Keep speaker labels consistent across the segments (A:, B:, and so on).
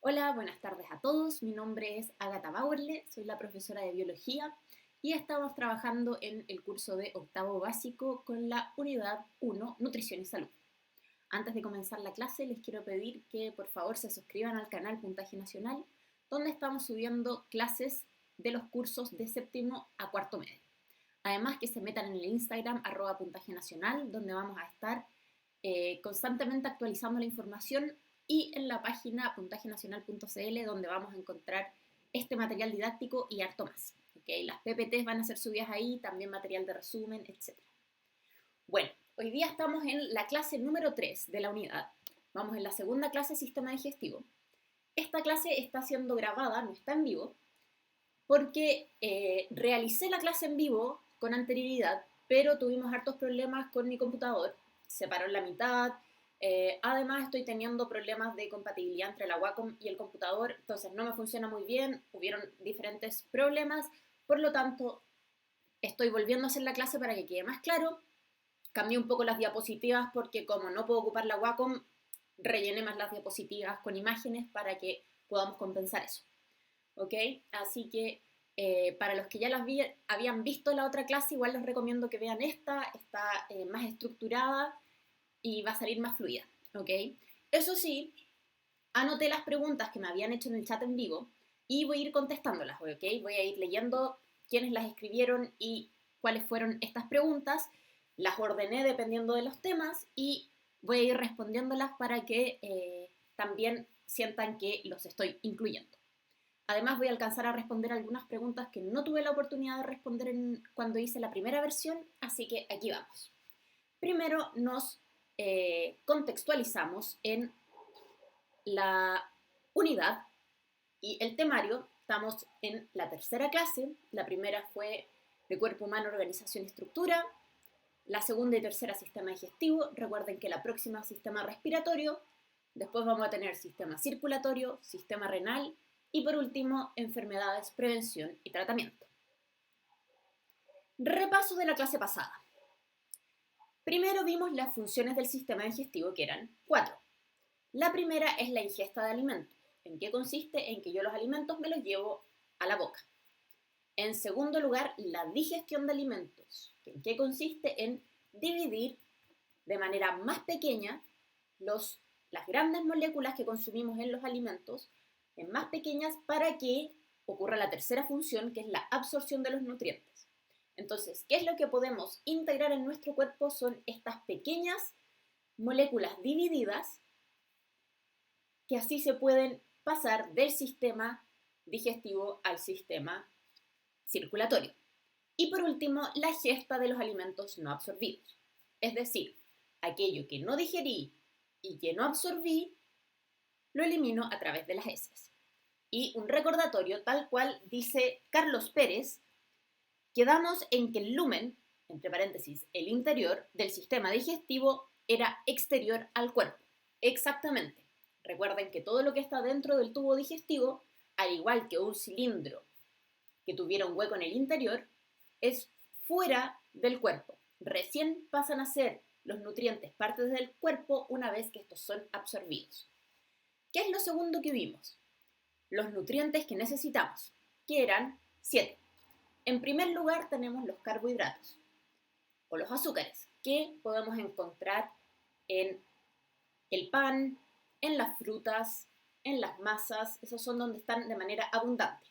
A: Hola, buenas tardes a todos. Mi nombre es Agatha Bauerle, soy la profesora de biología y estamos trabajando en el curso de octavo básico con la unidad 1, Nutrición y Salud. Antes de comenzar la clase, les quiero pedir que por favor se suscriban al canal Puntaje Nacional, donde estamos subiendo clases de los cursos de séptimo a cuarto medio. Además, que se metan en el Instagram @puntaje nacional, donde vamos a estar constantemente actualizando la información, y en la página puntajenacional.cl, donde vamos a encontrar este material didáctico y harto más. ¿Okay? Las PPTs van a ser subidas ahí, también material de resumen, etc. Bueno, hoy día estamos en la clase número 3 de la unidad. Vamos en la segunda clase, Sistema Digestivo. Esta clase está siendo grabada, no está en vivo, porque realicé la clase en vivo con anterioridad, pero tuvimos hartos problemas con mi computador, se paró en la mitad. Además, estoy teniendo problemas de compatibilidad entre la Wacom y el computador, entonces no me funciona muy bien, hubieron diferentes problemas, por lo tanto, estoy volviendo a hacer la clase para que quede más claro. Cambié un poco las diapositivas porque como no puedo ocupar la Wacom, rellené más las diapositivas con imágenes para que podamos compensar eso. ¿Ok? Así que para los que ya habían visto la otra clase, igual les recomiendo que vean esta, está más estructurada y va a salir más fluida. ¿Ok? Eso sí, anoté las preguntas que me habían hecho en el chat en vivo y voy a ir contestándolas. ¿Ok? Voy a ir leyendo quiénes las escribieron y cuáles fueron estas preguntas. Las ordené dependiendo de los temas y voy a ir respondiéndolas para que también sientan que los estoy incluyendo. Además, voy a alcanzar a responder algunas preguntas que no tuve la oportunidad de responder cuando hice la primera versión, así que aquí vamos. Primero nos contextualizamos en la unidad y el temario. Estamos en la tercera clase. La primera fue de cuerpo humano, organización y estructura. La segunda y tercera, sistema digestivo. Recuerden que la próxima, sistema respiratorio. Después vamos a tener sistema circulatorio, sistema renal y por último, enfermedades, prevención y tratamiento. Repaso de la clase pasada. Primero vimos las funciones del sistema digestivo, que eran 4. La primera es la ingesta de alimentos. ¿En qué consiste? En que yo los alimentos me los llevo a la boca. En segundo lugar, la digestión de alimentos. ¿En qué consiste? En dividir de manera más pequeña las grandes moléculas que consumimos en los alimentos en más pequeñas para que ocurra la tercera función, que es la absorción de los nutrientes. Entonces, ¿qué es lo que podemos integrar en nuestro cuerpo? Son estas pequeñas moléculas divididas que así se pueden pasar del sistema digestivo al sistema circulatorio. Y por último, la gesta de los alimentos no absorbidos. Es decir, aquello que no digerí y que no absorbí, lo elimino a través de las heces. Y un recordatorio, tal cual dice Carlos Pérez, quedamos en que el lumen, entre paréntesis, el interior del sistema digestivo, era exterior al cuerpo. Exactamente. Recuerden que todo lo que está dentro del tubo digestivo, al igual que un cilindro que tuviera un hueco en el interior, es fuera del cuerpo. Recién pasan a ser los nutrientes partes del cuerpo una vez que estos son absorbidos. ¿Qué es lo segundo que vimos? Los nutrientes que necesitamos, que eran 7. En primer lugar tenemos los carbohidratos o los azúcares, que podemos encontrar en el pan, en las frutas, en las masas. Esos son donde están de manera abundante.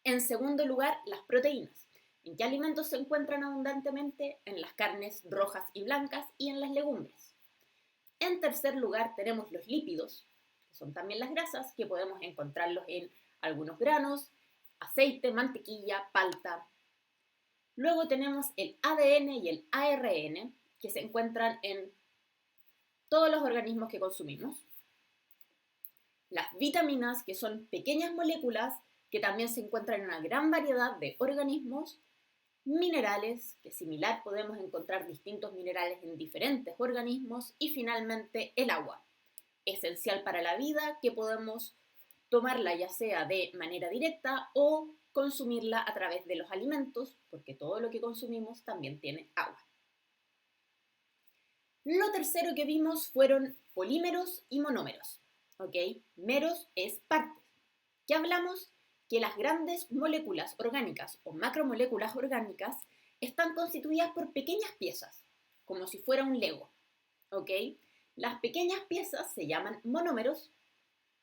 A: En segundo lugar, las proteínas. ¿En qué alimentos se encuentran abundantemente? En las carnes rojas y blancas y en las legumbres. En tercer lugar, tenemos los lípidos, que son también las grasas, que podemos encontrarlos en algunos granos, aceite, mantequilla, palta. Luego tenemos el ADN y el ARN, que se encuentran en todos los organismos que consumimos. Las vitaminas, que son pequeñas moléculas que también se encuentran en una gran variedad de organismos. Minerales, que similar podemos encontrar distintos minerales en diferentes organismos. Y finalmente el agua, esencial para la vida, que podemos tomarla ya sea de manera directa o consumirla a través de los alimentos, porque todo lo que consumimos también tiene agua. Lo tercero que vimos fueron polímeros y monómeros. ¿ok? Meros es partes. ¿Qué hablamos? Que las grandes moléculas orgánicas o macromoléculas orgánicas están constituidas por pequeñas piezas, como si fuera un Lego, ¿ok? Las pequeñas piezas se llaman monómeros,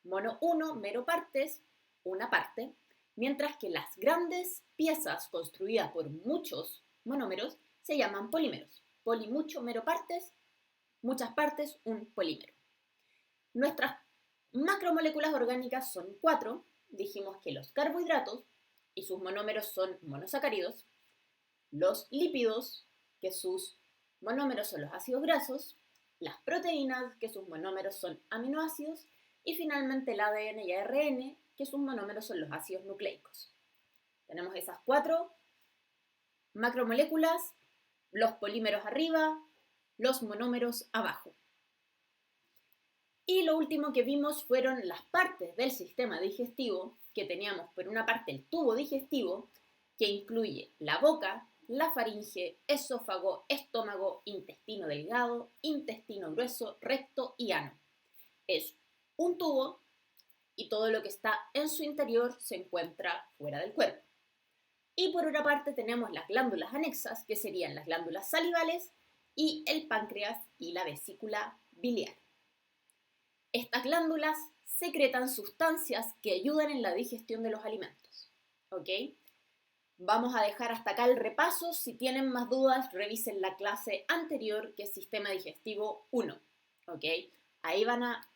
A: mono 1, mero partes, una parte, mientras que las grandes piezas construidas por muchos monómeros se llaman polímeros. Poli mucho, mero partes, muchas partes, un polímero. Nuestras macromoléculas orgánicas son 4. Dijimos que los carbohidratos y sus monómeros son monosacáridos, los lípidos, que sus monómeros son los ácidos grasos, las proteínas, que sus monómeros son aminoácidos, y finalmente el ADN y ARN, que sus monómeros son los ácidos nucleicos. Tenemos esas 4 macromoléculas, los polímeros arriba, los monómeros abajo. Y lo último que vimos fueron las partes del sistema digestivo, que teníamos por una parte el tubo digestivo, que incluye la boca, la faringe, esófago, estómago, intestino delgado, intestino grueso, recto y ano. Es un tubo y todo lo que está en su interior se encuentra fuera del cuerpo. Y por otra parte tenemos las glándulas anexas, que serían las glándulas salivales y el páncreas y la vesícula biliar. Estas glándulas secretan sustancias que ayudan en la digestión de los alimentos. ¿Ok? Vamos a dejar hasta acá el repaso. Si tienen más dudas, revisen la clase anterior, que es Sistema Digestivo 1. ¿Ok? Ahí van a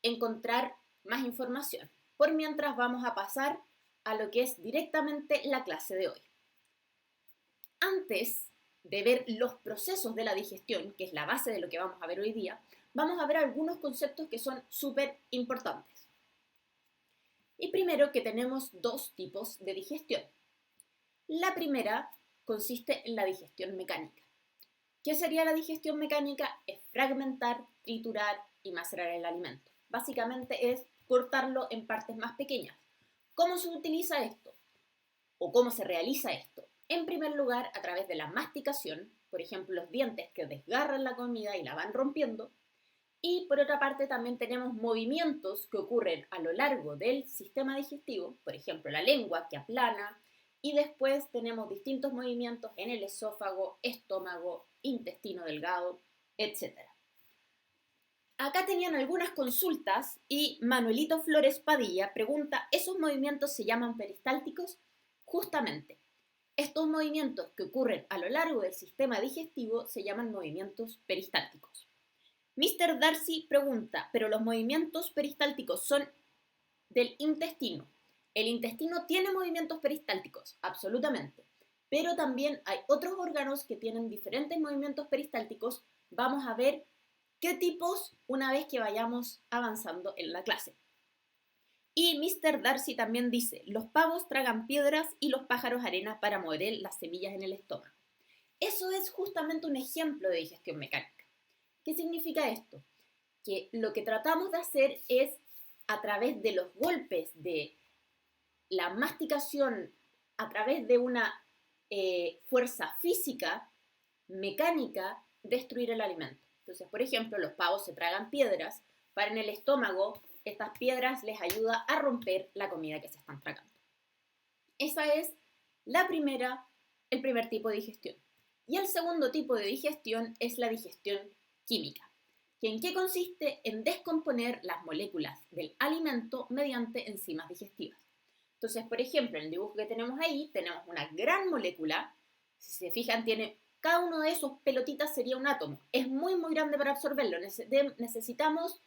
A: encontrar más información. Por mientras vamos a pasar a lo que es directamente la clase de hoy. Antes de ver los procesos de la digestión, que es la base de lo que vamos a ver hoy día, vamos a ver algunos conceptos que son súper importantes. Y primero que tenemos 2 tipos de digestión. La primera consiste en la digestión mecánica. ¿Qué sería la digestión mecánica? Es fragmentar, triturar y macerar el alimento. Básicamente es cortarlo en partes más pequeñas. ¿Cómo se utiliza esto? ¿O cómo se realiza esto? En primer lugar, a través de la masticación, por ejemplo, los dientes que desgarran la comida y la van rompiendo. Y por otra parte también tenemos movimientos que ocurren a lo largo del sistema digestivo, por ejemplo la lengua que aplana, y después tenemos distintos movimientos en el esófago, estómago, intestino delgado, etc. Acá tenían algunas consultas y Manuelito Flores Padilla pregunta, ¿esos movimientos se llaman peristálticos? Justamente, estos movimientos que ocurren a lo largo del sistema digestivo se llaman movimientos peristálticos. Mr. Darcy pregunta, ¿pero los movimientos peristálticos son del intestino? ¿El intestino tiene movimientos peristálticos? Absolutamente. Pero también hay otros órganos que tienen diferentes movimientos peristálticos. Vamos a ver qué tipos una vez que vayamos avanzando en la clase. Y Mr. Darcy también dice, los pavos tragan piedras y los pájaros arena para mover las semillas en el estómago. Eso es justamente un ejemplo de digestión mecánica. ¿Qué significa esto? Que lo que tratamos de hacer es, a través de los golpes de la masticación, a través de una fuerza física, mecánica, destruir el alimento. Entonces, por ejemplo, los pavos se tragan piedras, para en el estómago, estas piedras les ayuda a romper la comida que se están tragando. Esa es el primer tipo de digestión. Y el segundo tipo de digestión es la digestión química, que en qué consiste en descomponer las moléculas del alimento mediante enzimas digestivas. Entonces, por ejemplo, en el dibujo que tenemos ahí, tenemos una gran molécula, si se fijan, cada uno de esos pelotitas sería un átomo. Es muy, muy grande para absorberlo. Necesitamos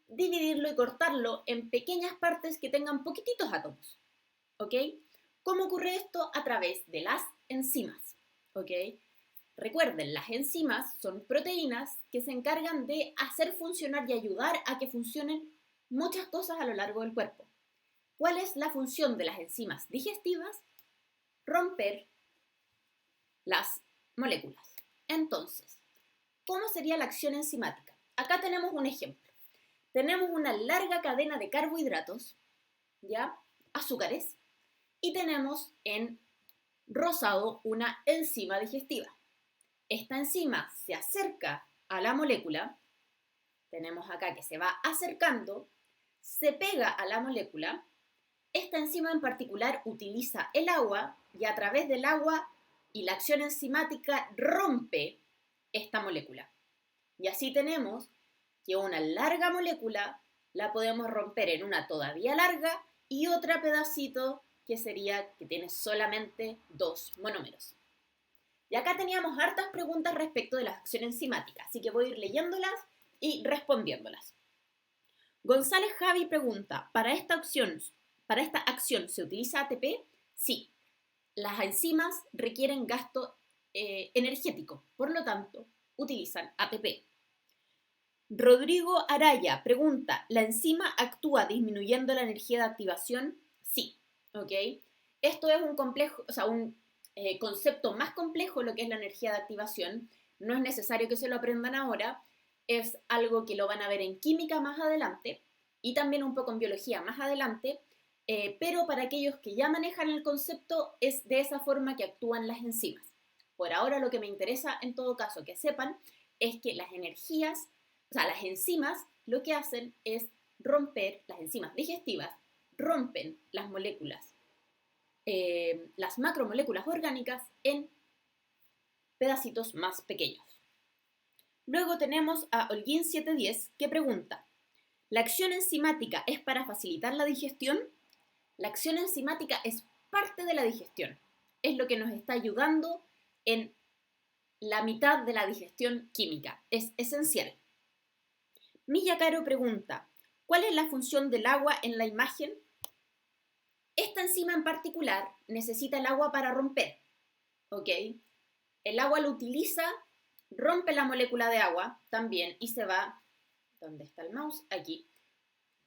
A: dividirlo y cortarlo en pequeñas partes que tengan poquititos átomos. ¿Ok? ¿Cómo ocurre esto? A través de las enzimas. ¿Ok? Recuerden, las enzimas son proteínas que se encargan de hacer funcionar y ayudar a que funcionen muchas cosas a lo largo del cuerpo. ¿Cuál es la función de las enzimas digestivas? Romper las moléculas. Entonces, ¿cómo sería la acción enzimática? Acá tenemos un ejemplo. Tenemos una larga cadena de carbohidratos, ¿ya? Azúcares, y tenemos en rosado una enzima digestiva. Esta enzima se acerca a la molécula, tenemos acá que se va acercando, se pega a la molécula. Esta enzima en particular utiliza el agua y a través del agua y la acción enzimática rompe esta molécula. Y así tenemos que una larga molécula la podemos romper en una todavía larga y otra pedacito que sería que tiene solamente 2 monómeros. Y acá teníamos hartas preguntas respecto de la acción enzimática, así que voy a ir leyéndolas y respondiéndolas. González Javi pregunta, ¿para esta acción se utiliza ATP? Sí, las enzimas requieren gasto energético, por lo tanto, utilizan ATP. Rodrigo Araya pregunta, ¿la enzima actúa disminuyendo la energía de activación? Sí, ¿ok? Esto es un concepto más complejo, lo que es la energía de activación. No es necesario que se lo aprendan ahora, es algo que lo van a ver en química más adelante y también un poco en biología más adelante, pero para aquellos que ya manejan el concepto es de esa forma que actúan las enzimas. Por ahora lo que me interesa en todo caso que sepan es que las enzimas lo que hacen es romper, las enzimas digestivas rompen las moléculas, las macromoléculas orgánicas en pedacitos más pequeños. Luego tenemos a Holguín 710 que pregunta, ¿la acción enzimática es para facilitar la digestión? La acción enzimática es parte de la digestión, es lo que nos está ayudando en la mitad de la digestión química, es esencial. Milla Caro pregunta, ¿cuál es la función del agua en la imagen? Esta enzima en particular necesita el agua para romper, ¿ok? El agua lo utiliza, rompe la molécula de agua también y se va, ¿dónde está el mouse? Aquí.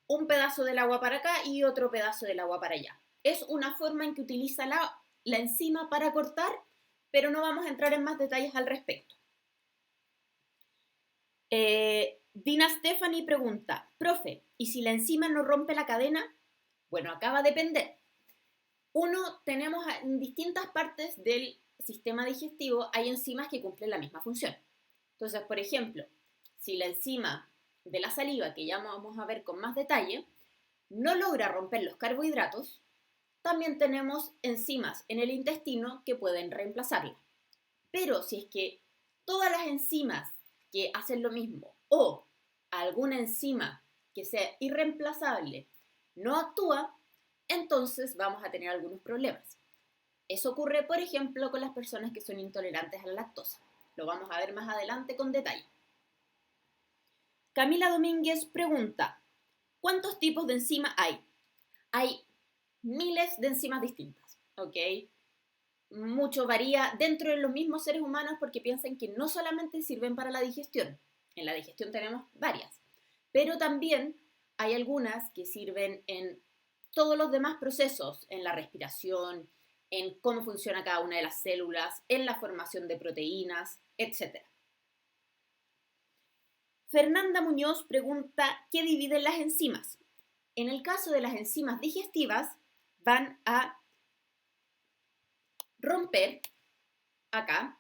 A: Un pedazo del agua para acá y otro pedazo del agua para allá. Es una forma en que utiliza la enzima para cortar, pero no vamos a entrar en más detalles al respecto. Dina Stephanie pregunta, profe, ¿y si la enzima no rompe la cadena? Bueno, acá va a depender. Tenemos en distintas partes del sistema digestivo, hay enzimas que cumplen la misma función. Entonces, por ejemplo, si la enzima de la saliva, que ya vamos a ver con más detalle, no logra romper los carbohidratos, también tenemos enzimas en el intestino que pueden reemplazarla. Pero si es que todas las enzimas que hacen lo mismo o alguna enzima que sea irreemplazable no actúa, entonces vamos a tener algunos problemas. Eso ocurre, por ejemplo, con las personas que son intolerantes a la lactosa. Lo vamos a ver más adelante con detalle. Camila Domínguez pregunta, ¿cuántos tipos de enzima hay? Hay miles de enzimas distintas, ¿ok? Mucho varía dentro de los mismos seres humanos porque piensan que no solamente sirven para la digestión. En la digestión tenemos varias, pero también hay algunas que sirven en todos los demás procesos, en la respiración, en cómo funciona cada una de las células, en la formación de proteínas, etc. Fernanda Muñoz pregunta, ¿qué dividen las enzimas? En el caso de las enzimas digestivas, van a romper acá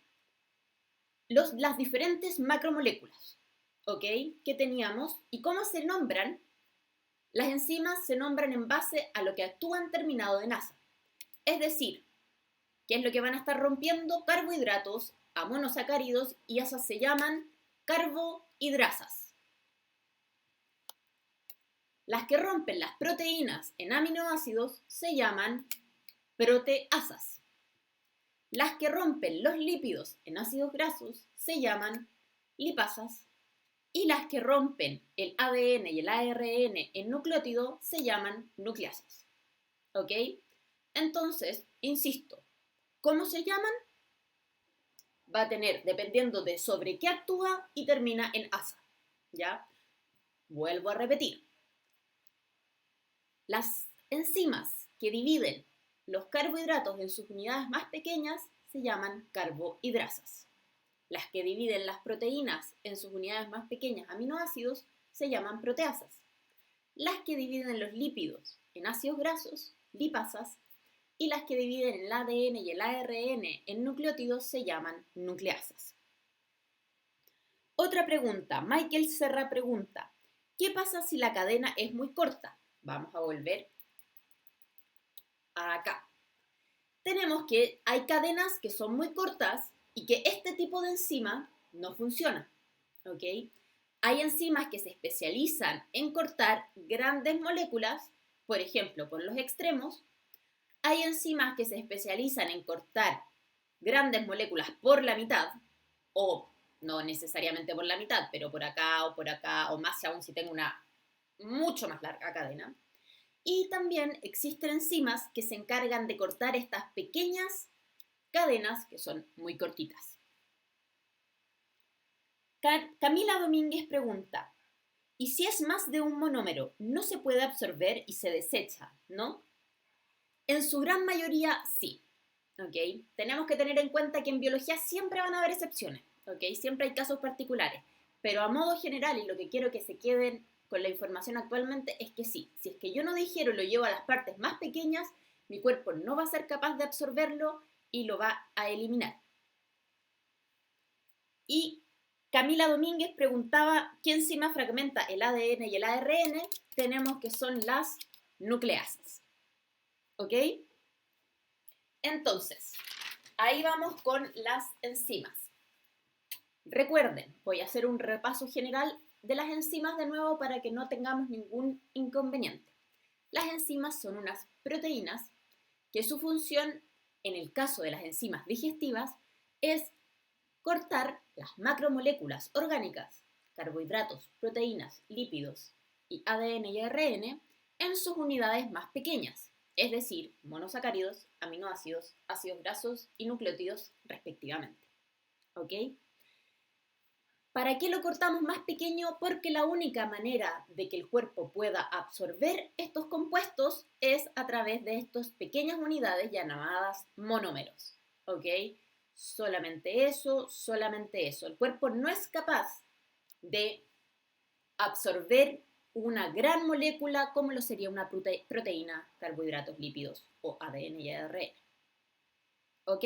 A: las diferentes macromoléculas, ¿ok? Que teníamos y cómo se nombran. Las enzimas se nombran en base a lo que actúan terminado en asa. Es decir, ¿qué es lo que van a estar rompiendo? Carbohidratos a monosacáridos y esas se llaman carbohidrasas. Las que rompen las proteínas en aminoácidos se llaman proteasas. Las que rompen los lípidos en ácidos grasos se llaman lipasas y las que rompen el ADN y el ARN en nucleótido se llaman nucleasas. ¿Ok? Entonces, insisto, ¿cómo se llaman? Va a tener, dependiendo de sobre qué actúa y termina en asa. ¿Ya? Vuelvo a repetir. Las enzimas que dividen los carbohidratos en sus unidades más pequeñas se llaman carbohidrasas. Las que dividen las proteínas en sus unidades más pequeñas, aminoácidos, se llaman proteasas. Las que dividen los lípidos en ácidos grasos, lipasas, y las que dividen el ADN y el ARN en nucleótidos se llaman nucleasas. Otra pregunta, Michael Serra pregunta, ¿qué pasa si la cadena es muy corta? Vamos a volver acá. Tenemos que hay cadenas que son muy cortas y que este tipo de enzima no funciona, ¿ok? Hay enzimas que se especializan en cortar grandes moléculas, por ejemplo, por los extremos. Hay enzimas que se especializan en cortar grandes moléculas por la mitad, o no necesariamente por la mitad, pero por acá, o más aún si tengo una mucho más larga cadena. Y también existen enzimas que se encargan de cortar estas pequeñas cadenas que son muy cortitas. Camila Domínguez pregunta, ¿y si es más de un monómero, no se puede absorber y se desecha, no? En su gran mayoría, sí. ¿Ok? Tenemos que tener en cuenta que en biología siempre van a haber excepciones, ¿ok? Siempre hay casos particulares, pero a modo general, y lo que quiero que se queden con la información actualmente es que sí, si es que yo no digiero y lo llevo a las partes más pequeñas, mi cuerpo no va a ser capaz de absorberlo y lo va a eliminar. Y Camila Domínguez preguntaba qué enzima fragmenta el ADN y el ARN. Tenemos que son las nucleasas. ¿Ok? Entonces, ahí vamos con las enzimas. Recuerden, voy a hacer un repaso general de las enzimas de nuevo para que no tengamos ningún inconveniente. Las enzimas son unas proteínas que su función, en el caso de las enzimas digestivas, es cortar las macromoléculas orgánicas, carbohidratos, proteínas, lípidos y ADN y ARN en sus unidades más pequeñas, es decir, monosacáridos, aminoácidos, ácidos grasos y nucleótidos respectivamente. ¿Ok? ¿Para qué lo cortamos más pequeño? Porque la única manera de que el cuerpo pueda absorber estos compuestos es a través de estas pequeñas unidades llamadas monómeros. ¿Ok? Solamente eso, solamente eso. El cuerpo no es capaz de absorber una gran molécula como lo sería una proteína, carbohidratos, lípidos o ADN y ARN. ¿Ok?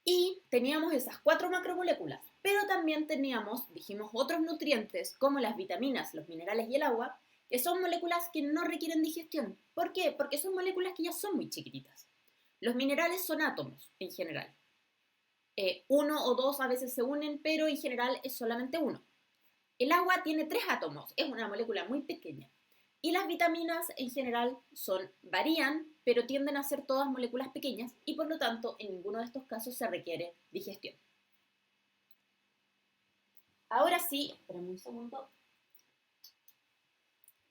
A: Y teníamos esas 4 macromoléculas, pero también teníamos, dijimos, otros nutrientes como las vitaminas, los minerales y el agua, que son moléculas que no requieren digestión. ¿Por qué? Porque son moléculas que ya son muy chiquititas. Los minerales son átomos en general. Uno o dos a veces se unen, pero en general es solamente uno. El agua tiene 3 átomos, es una molécula muy pequeña. Y las vitaminas en general varían, pero tienden a ser todas moléculas pequeñas y por lo tanto en ninguno de estos casos se requiere digestión. Ahora sí, espérame un segundo.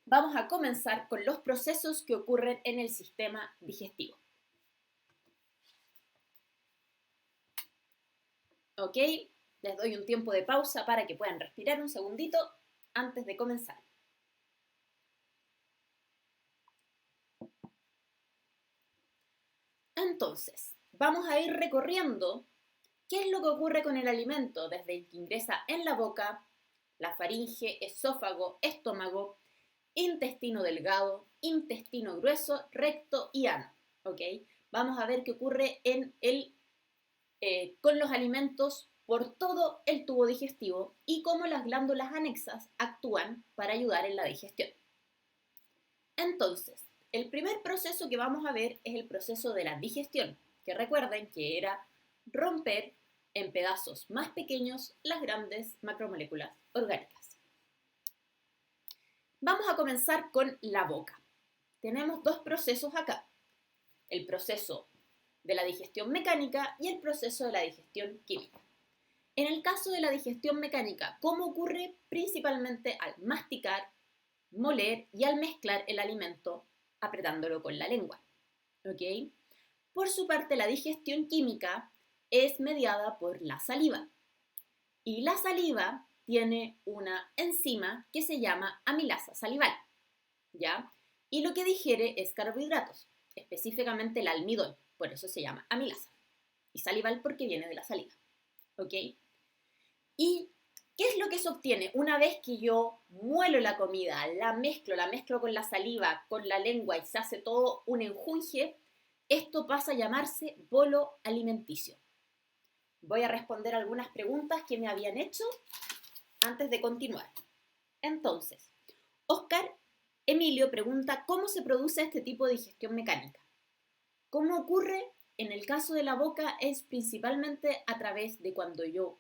A: Vamos a comenzar con los procesos que ocurren en el sistema digestivo. ¿Ok? Les doy un tiempo de pausa para que puedan respirar un segundito antes de comenzar. Entonces, vamos a ir recorriendo qué es lo que ocurre con el alimento desde que ingresa en la boca, la faringe, esófago, estómago, intestino delgado, intestino grueso, recto y ano. ¿Ok? Vamos a ver qué ocurre con los alimentos por todo el tubo digestivo y cómo las glándulas anexas actúan para ayudar en la digestión. Entonces, el primer proceso que vamos a ver es el proceso de la digestión, que recuerden que era romper en pedazos más pequeños las grandes macromoléculas orgánicas. Vamos a comenzar con la boca. Tenemos 2 procesos acá, el proceso de la digestión mecánica y el proceso de la digestión química. En el caso de la digestión mecánica, ¿cómo ocurre? Principalmente al masticar, moler y al mezclar el alimento apretándolo con la lengua. ¿Ok? Por su parte, la digestión química es mediada por la saliva. Y la saliva tiene una enzima que se llama amilasa salival, ¿ya? Y lo que digiere es carbohidratos, específicamente el almidón, por eso se llama amilasa. Y salival porque viene de la saliva, ¿ok? ¿Y qué es lo que se obtiene? Una vez que yo muelo la comida, la mezclo con la saliva, con la lengua y se hace todo un enjunje, esto pasa a llamarse bolo alimenticio. Voy a responder algunas preguntas que me habían hecho antes de continuar. Entonces, Oscar Emilio pregunta cómo se produce este tipo de digestión mecánica. ¿Cómo ocurre? En el caso de la boca es principalmente a través de cuando yo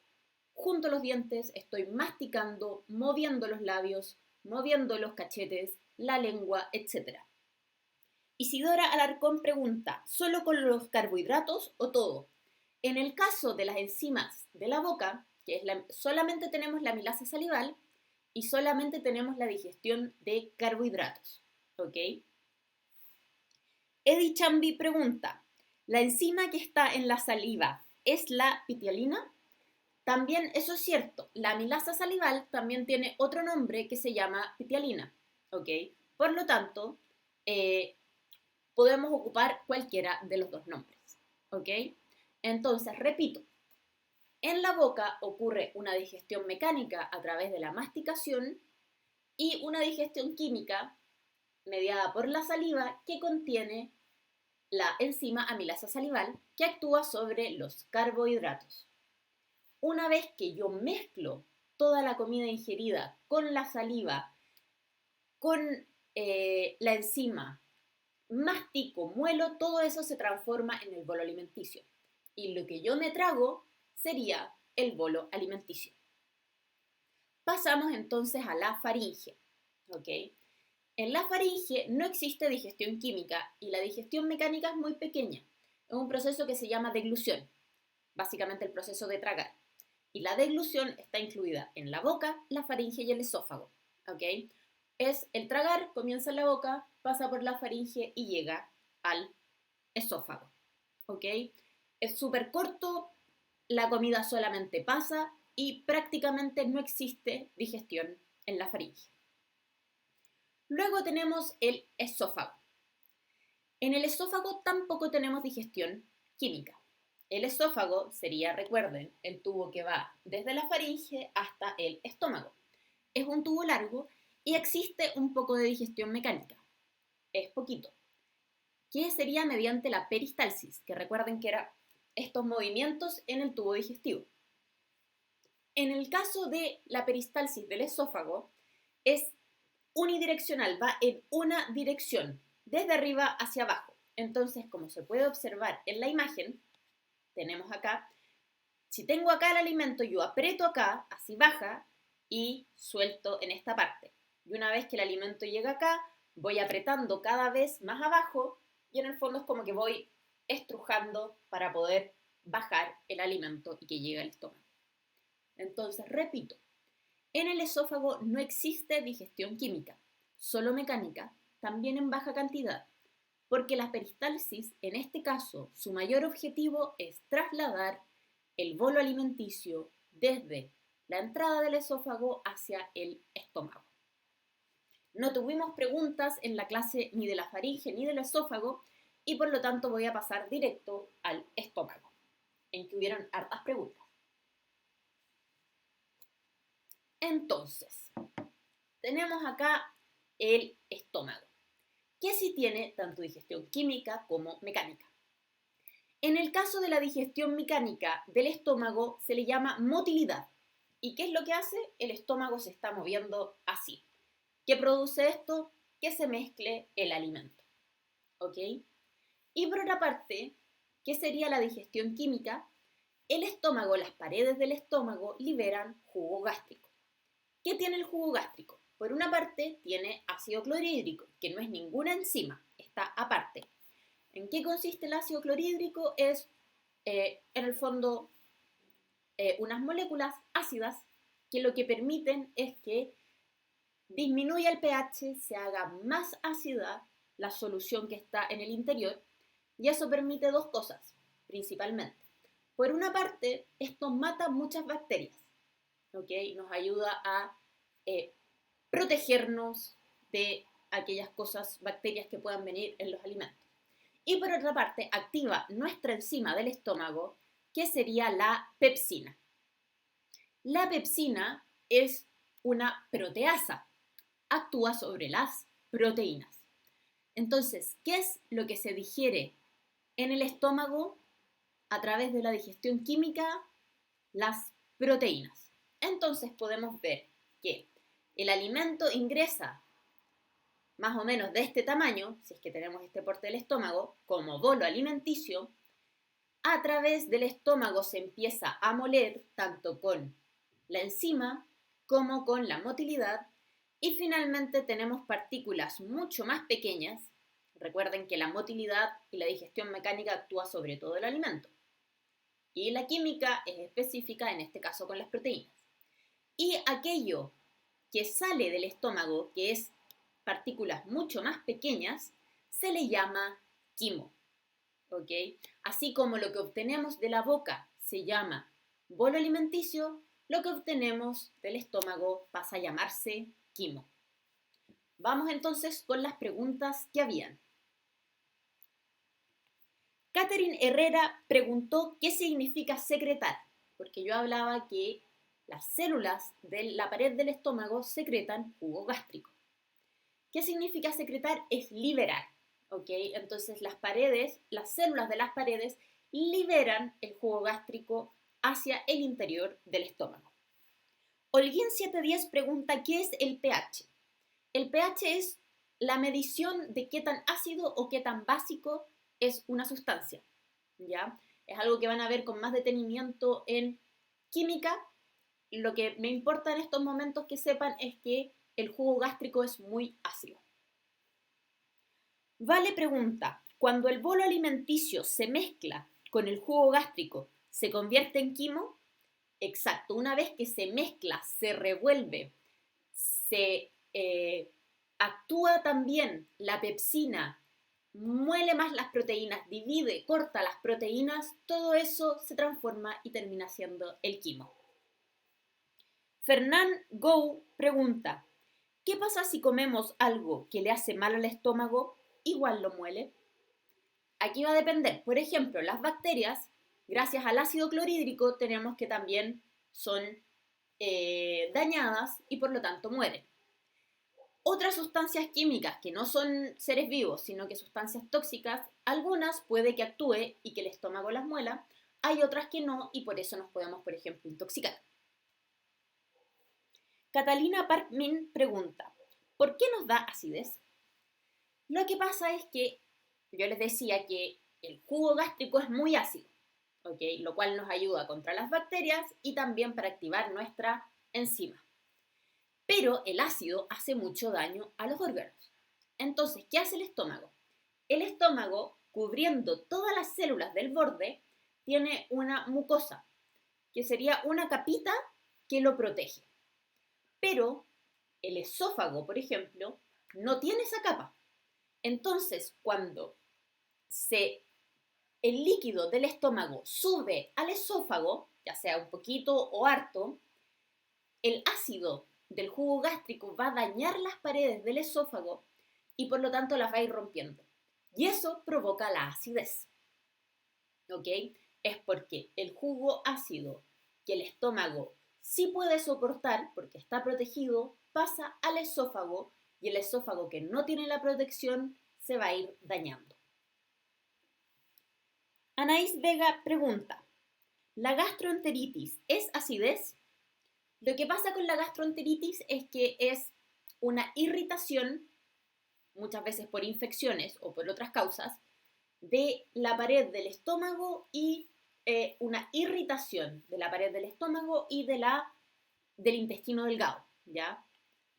A: junto los dientes, estoy masticando, moviendo los labios, moviendo los cachetes, la lengua, etc. Isidora Alarcón pregunta, ¿solo con los carbohidratos o todo? En el caso de las enzimas de la boca, solamente tenemos la amilasa salival y solamente tenemos la digestión de carbohidratos. ¿Ok? Eddie Chambi pregunta, ¿la enzima que está en la saliva es la pitialina? También eso es cierto, la amilasa salival también tiene otro nombre que se llama pitialina. ¿Ok? Por lo tanto, podemos ocupar cualquiera de los dos nombres. ¿Ok? Entonces, repito, en la boca ocurre una digestión mecánica a través de la masticación y una digestión química mediada por la saliva que contiene la enzima amilasa salival que actúa sobre los carbohidratos. Una vez que yo mezclo toda la comida ingerida con la saliva, con la enzima, mastico, muelo, todo eso se transforma en el bolo alimenticio. Y lo que yo me trago sería el bolo alimenticio. Pasamos entonces a la faringe. ¿Ok? En la faringe no existe digestión química y la digestión mecánica es muy pequeña. Es un proceso que se llama deglución, básicamente el proceso de tragar. Y la deglución está incluida en la boca, la faringe y el esófago. ¿Ok? Es el tragar, comienza en la boca, pasa por la faringe y llega al esófago. ¿Ok? Es súper corto, la comida solamente pasa y prácticamente no existe digestión en la faringe. Luego tenemos el esófago. En el esófago tampoco tenemos digestión química. El esófago sería, recuerden, el tubo que va desde la faringe hasta el estómago. Es un tubo largo y existe un poco de digestión mecánica. Es poquito. Que sería mediante la peristalsis, que recuerden que eran estos movimientos en el tubo digestivo. En el caso de la peristalsis del esófago, es unidireccional, va en una dirección, desde arriba hacia abajo. Entonces, como se puede observar en la imagen, tenemos acá, si tengo acá el alimento, yo aprieto acá, así baja, y suelto en esta parte. Y una vez que el alimento llega acá, voy apretando cada vez más abajo, y en el fondo es como que voy estrujando para poder bajar el alimento y que llegue al estómago. Entonces, repito, en el esófago no existe digestión química, solo mecánica, también en baja cantidad, porque la peristalsis, en este caso, su mayor objetivo es trasladar el bolo alimenticio desde la entrada del esófago hacia el estómago. No tuvimos preguntas en la clase ni de la faringe ni del esófago y por lo tanto voy a pasar directo al estómago, en que hubieron hartas preguntas. Entonces, tenemos acá el estómago, que sí tiene tanto digestión química como mecánica. En el caso de la digestión mecánica del estómago se le llama motilidad. ¿Y qué es lo que hace? El estómago se está moviendo así. ¿Qué produce esto? Que se mezcle el alimento. ¿Ok? Y por otra parte, ¿qué sería la digestión química? El estómago, las paredes del estómago liberan jugo gástrico. ¿Qué tiene el jugo gástrico? Por una parte, tiene ácido clorhídrico, que no es ninguna enzima, está aparte. ¿En qué consiste el ácido clorhídrico? Es, en el fondo, unas moléculas ácidas que lo que permiten es que disminuya el pH, se haga más ácida la solución que está en el interior, y eso permite dos cosas, principalmente. Por una parte, esto mata muchas bacterias, ¿ok? Nos ayuda a protegernos de aquellas cosas, bacterias que puedan venir en los alimentos. Y por otra parte, activa nuestra enzima del estómago, que sería la pepsina. La pepsina es una proteasa, actúa sobre las proteínas. Entonces, ¿qué es lo que se digiere en el estómago a través de la digestión química? las proteínas. Entonces podemos ver que el alimento ingresa más o menos de este tamaño, si es que tenemos este porte del estómago, como bolo alimenticio. A través del estómago se empieza a moler tanto con la enzima como con la motilidad y finalmente tenemos partículas mucho más pequeñas. Recuerden que la motilidad y la digestión mecánica actúa sobre todo el alimento y la química es específica en este caso con las proteínas. Y aquello que sale del estómago, que es partículas mucho más pequeñas, se le llama quimo. ¿Ok? Así como lo que obtenemos de la boca se llama bolo alimenticio, lo que obtenemos del estómago pasa a llamarse quimo. Vamos entonces con las preguntas que habían. Catherine Herrera preguntó qué significa secretar, porque yo hablaba que las células de la pared del estómago secretan jugo gástrico. ¿Qué significa secretar? Es liberar, ¿ok? Entonces las células de las paredes liberan el jugo gástrico hacia el interior del estómago. Holguín 710 pregunta ¿qué es el pH? El pH es la medición de qué tan ácido o qué tan básico es una sustancia, ¿ya? Es algo que van a ver con más detenimiento en química. Lo que me importa en estos momentos que sepan es que el jugo gástrico es muy ácido. Vale pregunta, cuando el bolo alimenticio se mezcla con el jugo gástrico, ¿se convierte en quimo? Exacto, una vez que se mezcla, se revuelve, se actúa también la pepsina, muele más las proteínas, divide, corta las proteínas, todo eso se transforma y termina siendo el quimo. Fernán Go pregunta, ¿qué pasa si comemos algo que le hace mal al estómago? Igual lo muele. Aquí va a depender. Por ejemplo, las bacterias, gracias al ácido clorhídrico, tenemos que también son dañadas y por lo tanto mueren. Otras sustancias químicas que no son seres vivos, sino que sustancias tóxicas, algunas puede que actúe y que el estómago las muela, hay otras que no y por eso nos podemos, por ejemplo, intoxicar. Catalina Parkmin pregunta, ¿por qué nos da acidez? Lo que pasa es que yo les decía que el jugo gástrico es muy ácido, ¿ok? Lo cual nos ayuda contra las bacterias y también para activar nuestra enzima. Pero el ácido hace mucho daño a los órganos. Entonces, ¿qué hace el estómago? El estómago, cubriendo todas las células del borde, tiene una mucosa, que sería una capita que lo protege. Pero el esófago, por ejemplo, no tiene esa capa. Entonces, cuando el líquido del estómago sube al esófago, ya sea un poquito o harto, el ácido del jugo gástrico va a dañar las paredes del esófago y por lo tanto las va a ir rompiendo. Y eso provoca la acidez. ¿Ok? Es porque el jugo ácido que el estómago sí puede soportar, porque está protegido, pasa al esófago y el esófago que no tiene la protección se va a ir dañando. Anaís Vega pregunta, ¿la gastroenteritis es acidez? Lo que pasa con la gastroenteritis es que es una irritación, muchas veces por infecciones o por otras causas, de la pared del estómago y una irritación de la pared del estómago y del intestino delgado, ¿ya?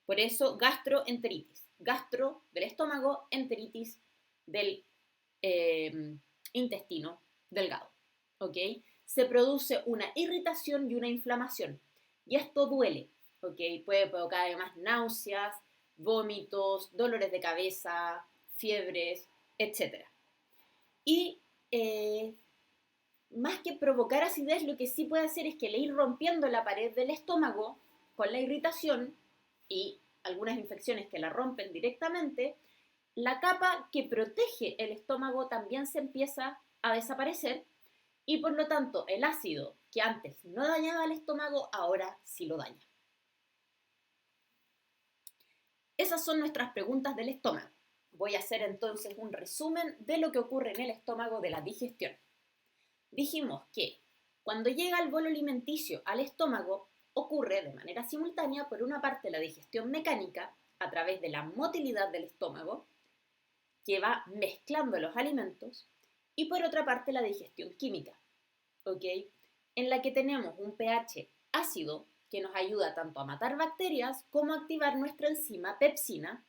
A: Por eso gastroenteritis. Gastro del estómago, enteritis del intestino delgado, ¿ok? Se produce una irritación y una inflamación. Y esto duele, ¿ok? Puede provocar además náuseas, vómitos, dolores de cabeza, fiebres, etc. Y más que provocar acidez, lo que sí puede hacer es que le ir rompiendo la pared del estómago con la irritación y algunas infecciones que la rompen directamente, la capa que protege el estómago también se empieza a desaparecer y por lo tanto el ácido que antes no dañaba el estómago ahora sí lo daña. Esas son nuestras preguntas del estómago. Voy a hacer entonces un resumen de lo que ocurre en el estómago de la digestión. Dijimos que Cuando llega el bolo alimenticio al estómago, ocurre de manera simultánea, por una parte, la digestión mecánica a través de la motilidad del estómago, que va mezclando los alimentos, y por otra parte, la digestión química, ¿ok? En la que tenemos un pH ácido que nos ayuda tanto a matar bacterias como a activar nuestra enzima pepsina,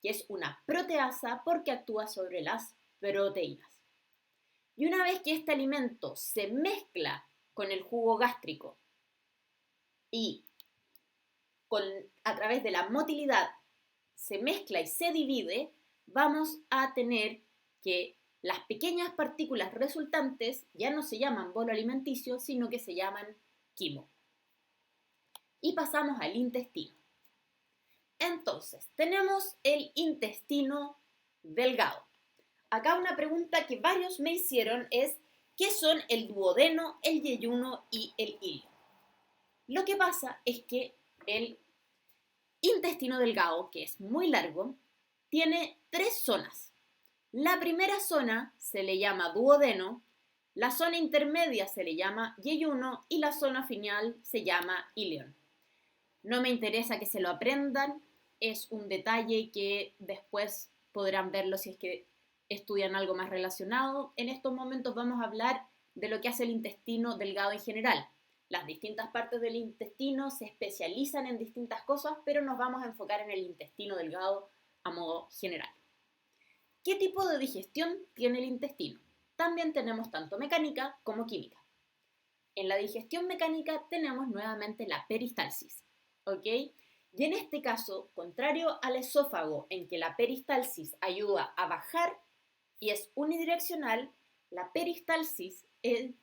A: que es una proteasa porque actúa sobre las proteínas. Y una vez que este alimento se mezcla con el jugo gástrico y a través de la motilidad se mezcla y se divide, vamos a tener que las pequeñas partículas resultantes ya no se llaman bolo alimenticio, sino que se llaman quimo. Y pasamos al intestino. Entonces, tenemos el intestino delgado. Acá una pregunta que varios me hicieron es, ¿qué son el duodeno, el yeyuno y el ilio? Lo que pasa es que el intestino delgado, que es muy largo, tiene 3 zonas. La primera zona se le llama duodeno, la zona intermedia se le llama yeyuno y la zona final se llama ilion. No me interesa que se lo aprendan, es un detalle que después podrán verlo si es que estudian algo más relacionado. En estos momentos vamos a hablar de lo que hace el intestino delgado en general. Las distintas partes del intestino se especializan en distintas cosas, pero nos vamos a enfocar en el intestino delgado a modo general. ¿Qué tipo de digestión tiene el intestino? También tenemos tanto mecánica como química. En la digestión mecánica tenemos nuevamente la peristalsis, ¿ok? Y en este caso, contrario al esófago, en que la peristalsis ayuda a bajar y es unidireccional, la peristalsis en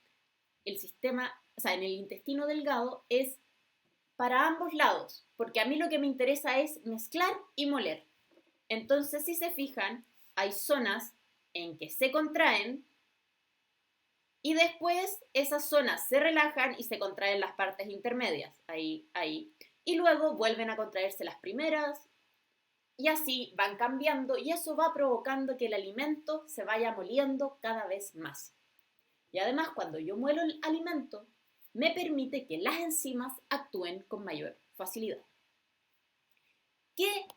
A: el sistema, o sea, en el intestino delgado es para ambos lados, porque a mí lo que me interesa es mezclar y moler. Entonces, si se fijan, hay zonas en que se contraen y después esas zonas se relajan y se contraen las partes intermedias, ahí. Y luego vuelven a contraerse las primeras y así van cambiando y eso va provocando que el alimento se vaya moliendo cada vez más. Y además, cuando yo muelo el alimento, me permite que las enzimas actúen con mayor facilidad. ¿Qué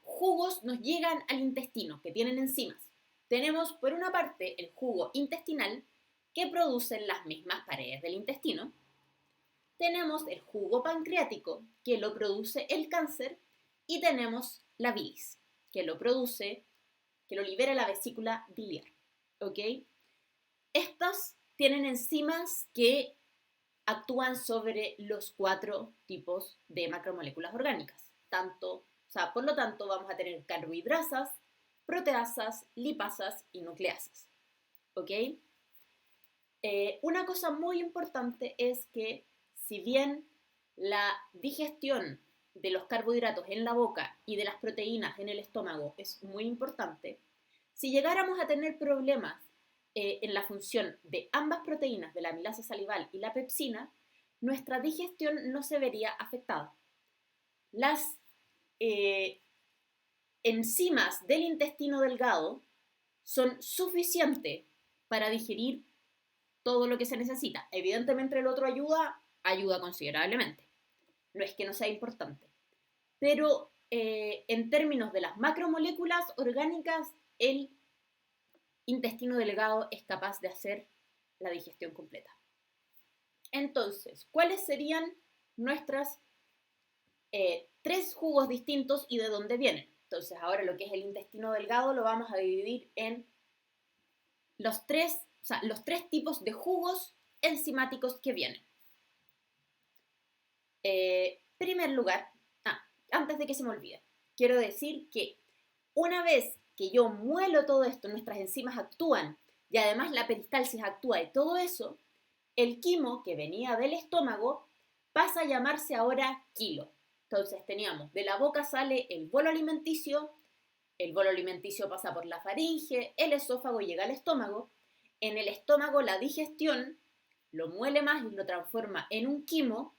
A: jugos nos llegan al intestino que tienen enzimas? Tenemos por una parte el jugo intestinal que producen las mismas paredes del intestino. Tenemos el jugo pancreático que lo produce el cáncer y tenemos la bilis que lo libera la vesícula biliar. ¿Ok? Estas tienen enzimas que actúan sobre los 4 tipos de macromoléculas orgánicas. Por lo tanto, vamos a tener carbohidrasas, proteasas, lipasas y nucleasas. ¿Ok? Una cosa muy importante es que si bien la digestión de los carbohidratos en la boca y de las proteínas en el estómago es muy importante, si llegáramos a tener problemas en la función de ambas proteínas, de la amilasa salival y la pepsina, nuestra digestión no se vería afectada. Las enzimas del intestino delgado son suficientes para digerir todo lo que se necesita. Evidentemente el otro ayuda considerablemente. No es que no sea importante. Pero en términos de las macromoléculas orgánicas, el intestino delgado es capaz de hacer la digestión completa. Entonces, ¿cuáles serían nuestras 3 jugos distintos y de dónde vienen? Entonces, ahora lo que es el intestino delgado lo vamos a dividir en los 3 tipos de jugos enzimáticos que vienen. Primer lugar, antes de que se me olvide, quiero decir que una vez que yo muelo todo esto, nuestras enzimas actúan y además la peristalsis actúa y todo eso, el quimo que venía del estómago pasa a llamarse ahora quilo. Entonces teníamos, de la boca sale el bolo alimenticio pasa por la faringe, el esófago llega al estómago, en el estómago la digestión lo muele más y lo transforma en un quimo,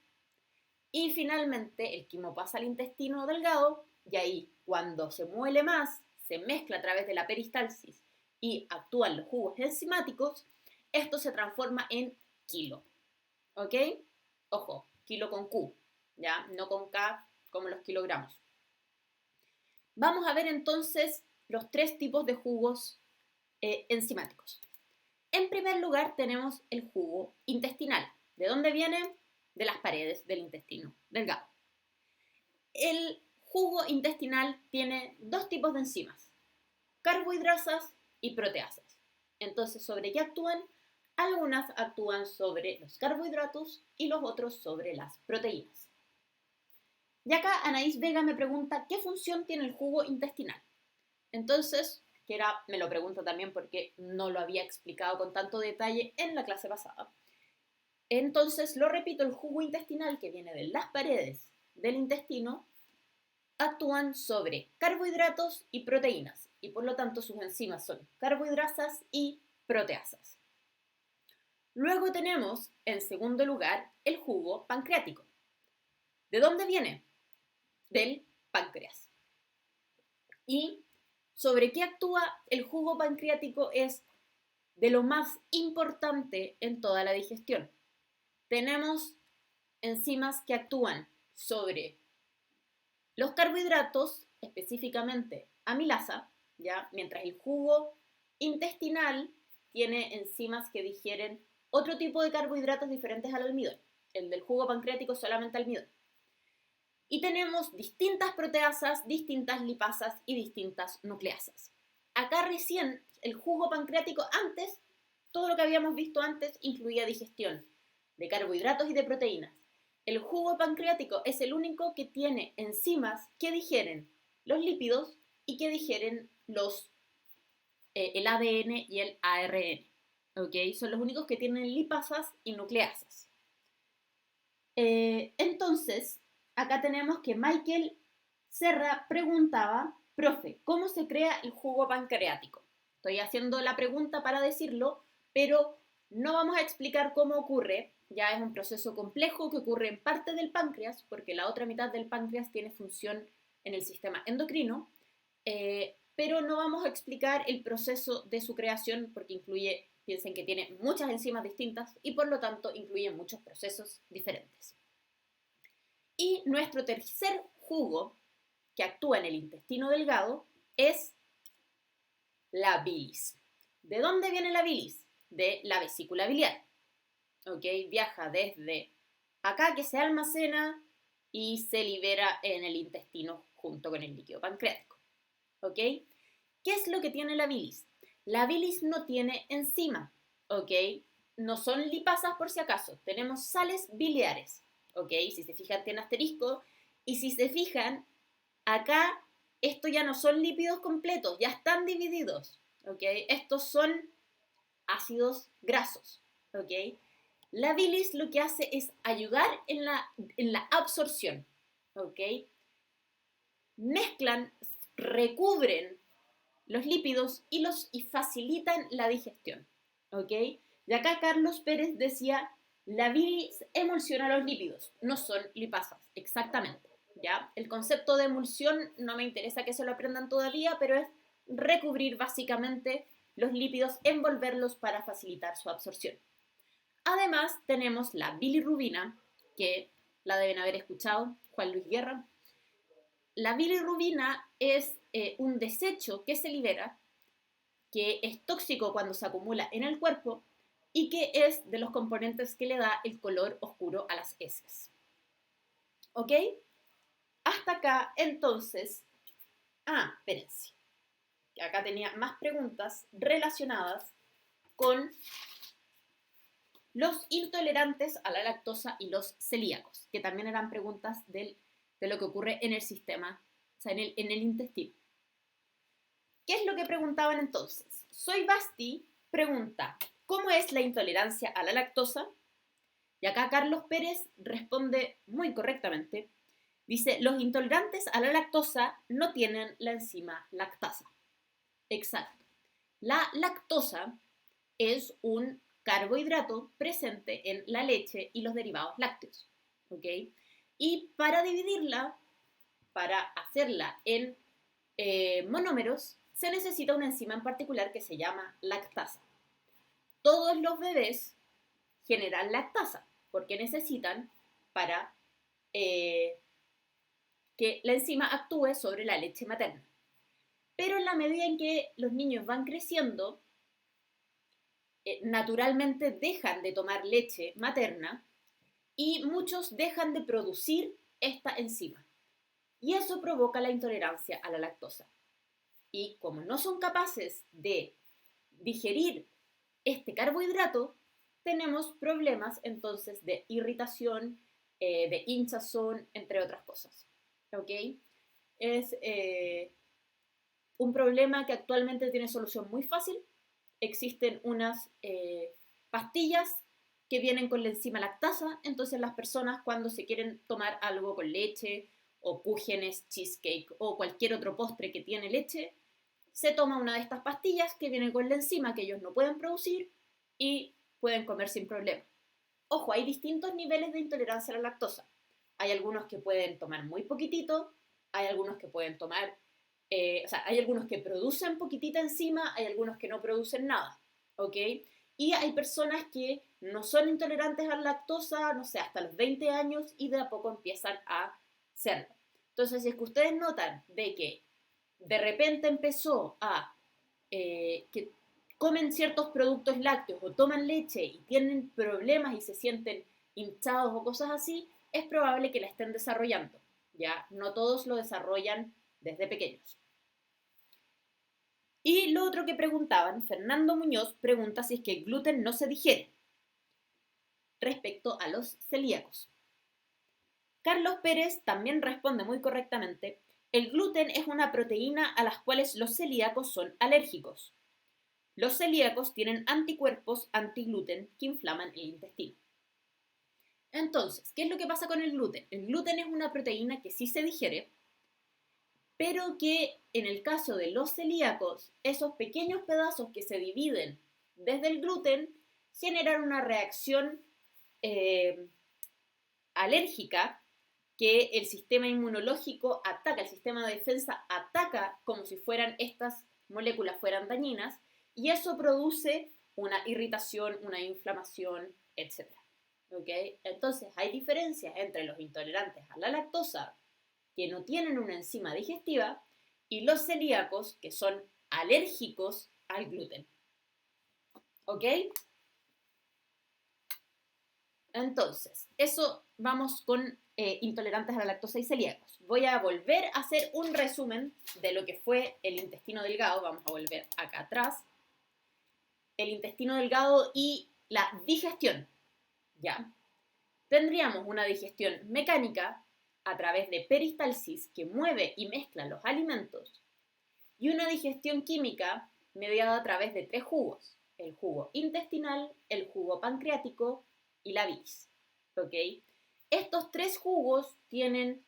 A: y finalmente el quimo pasa al intestino delgado, y ahí cuando se muele más, se mezcla a través de la peristalsis y actúan los jugos enzimáticos, esto se transforma en kilo. ¿Ok? Ojo, kilo con Q, ¿ya? No con K como los kilogramos. Vamos a ver entonces los 3 tipos de jugos enzimáticos. En primer lugar tenemos el jugo intestinal. ¿De dónde viene? De las paredes del intestino delgado. El jugo intestinal tiene 2 tipos de enzimas, carbohidrasas y proteasas. Entonces, ¿sobre qué actúan? Algunas actúan sobre los carbohidratos y los otros sobre las proteínas. Y acá Anaís Vega me pregunta, ¿qué función tiene el jugo intestinal? Entonces, me lo pregunta también porque no lo había explicado con tanto detalle en la clase pasada. Entonces, lo repito, el jugo intestinal que viene de las paredes del intestino actúan sobre carbohidratos y proteínas y por lo tanto sus enzimas son carbohidrasas y proteasas. Luego tenemos, en segundo lugar, el jugo pancreático. ¿De dónde viene? Del páncreas. ¿Y sobre qué actúa el jugo pancreático? Es de lo más importante en toda la digestión. Tenemos enzimas que actúan sobre los carbohidratos, específicamente amilasa, ¿ya? Mientras el jugo intestinal tiene enzimas que digieren otro tipo de carbohidratos diferentes al almidón. El del jugo pancreático solamente almidón. Y tenemos distintas proteasas, distintas lipasas y distintas nucleasas. Acá recién el jugo pancreático antes, todo lo que habíamos visto antes incluía digestión de carbohidratos y de proteínas. El jugo pancreático es el único que tiene enzimas que digieren los lípidos y que digieren el ADN y el ARN. ¿Okay? Son los únicos que tienen lipasas y nucleasas. Entonces, acá tenemos que Michael Serra preguntaba, profe, ¿cómo se crea el jugo pancreático? Estoy haciendo la pregunta para decirlo, pero no vamos a explicar cómo ocurre. Ya es un proceso complejo que ocurre en parte del páncreas, porque la otra mitad del páncreas tiene función en el sistema endocrino, pero no vamos a explicar el proceso de su creación porque incluye, piensen que tiene muchas enzimas distintas y por lo tanto incluye muchos procesos diferentes. Y nuestro tercer jugo que actúa en el intestino delgado es la bilis. ¿De dónde viene la bilis? De la vesícula biliar. ¿Okay? Viaja desde acá que se almacena y se libera en el intestino junto con el líquido pancreático. ¿Okay? ¿Qué es lo que tiene la bilis? La bilis no tiene enzima, ¿ok? No son lipasas por si acaso, tenemos sales biliares, ¿ok? Si se fijan tiene asterisco y si se fijan acá estos ya no son lípidos completos, ya están divididos, ¿ok? Estos son ácidos grasos, ¿ok? La bilis lo que hace es ayudar en la absorción, ¿ok? Mezclan, recubren los lípidos y facilitan la digestión, ¿ok? Y acá Carlos Pérez decía, la bilis emulsiona los lípidos, no son lipasas, exactamente, ¿ya? El concepto de emulsión no me interesa que se lo aprendan todavía, pero es recubrir básicamente los lípidos, envolverlos para facilitar su absorción. Además, tenemos la bilirrubina, que la deben haber escuchado, Juan Luis Guerra. La bilirrubina es un desecho que se libera, que es tóxico cuando se acumula en el cuerpo y que es de los componentes que le da el color oscuro a las heces. ¿Ok? Hasta acá, entonces... espérense. Acá tenía más preguntas relacionadas con los intolerantes a la lactosa y los celíacos, que también eran preguntas de lo que ocurre en el sistema, o sea, en el intestino. ¿Qué es lo que preguntaban entonces? Soy Basti pregunta, ¿cómo es la intolerancia a la lactosa? Y acá Carlos Pérez responde muy correctamente. Dice, los intolerantes a la lactosa no tienen la enzima lactasa. Exacto. La lactosa es un carbohidrato presente en la leche y los derivados lácteos. ¿Ok? Y para dividirla, para hacerla en monómeros, se necesita una enzima en particular que se llama lactasa. todos los bebés generan lactasa, porque necesitan para que la enzima actúe sobre la leche materna. Pero en la medida en que los niños van creciendo, naturalmente dejan de tomar leche materna y muchos dejan de producir esta enzima. Y eso provoca la intolerancia a la lactosa. Y como no son capaces de digerir este carbohidrato, tenemos problemas entonces de irritación, de hinchazón, entre otras cosas. ¿Ok? Es un problema que actualmente tiene solución muy fácil. Existen unas pastillas que vienen con la enzima lactasa, entonces las personas cuando se quieren tomar algo con leche o cúgenes, cheesecake o cualquier otro postre que tiene leche, se toma una de estas pastillas que vienen con la enzima que ellos no pueden producir y pueden comer sin problema. Ojo, hay distintos niveles de intolerancia a la lactosa. Hay algunos que pueden tomar muy poquitito, hay algunos que pueden tomar, hay algunos que producen poquitita enzima, hay algunos que no producen nada, ¿ok? Y hay personas que no son intolerantes a la lactosa, no sé, hasta los 20 años y de a poco empiezan a serlo. Entonces, si es que ustedes notan de que de repente empezó a que comen ciertos productos lácteos o toman leche y tienen problemas y se sienten hinchados o cosas así, es probable que la estén desarrollando. Ya no todos lo desarrollan desde pequeños. Y lo otro que preguntaban, Fernando Muñoz pregunta si es que el gluten no se digiere respecto a los celíacos. Carlos Pérez también responde muy correctamente, el gluten es una proteína a las cuales los celíacos son alérgicos. Los celíacos tienen anticuerpos antigluten que inflaman el intestino. Entonces, ¿qué es lo que pasa con el gluten? El gluten es una proteína que sí se digiere, pero que en el caso de los celíacos, esos pequeños pedazos que se dividen desde el gluten generan una reacción alérgica que el sistema inmunológico ataca, el sistema de defensa ataca como si fueran estas moléculas fueran dañinas y eso produce una irritación, una inflamación, etc. ¿Okay? Entonces hay diferencias entre los intolerantes a la lactosa que no tienen una enzima digestiva y los celíacos que son alérgicos al gluten. ¿Ok? Entonces, eso vamos con intolerantes a la lactosa y celíacos. Voy a volver a hacer un resumen de lo que fue el intestino delgado. Vamos a volver acá atrás. El intestino delgado y la digestión. ¿Ya? Tendríamos una digestión mecánica a través de peristalsis que mueve y mezcla los alimentos y una digestión química mediada a través de 3 jugos. El jugo intestinal, el jugo pancreático y la bilis. ¿Ok? Estos 3 jugos tienen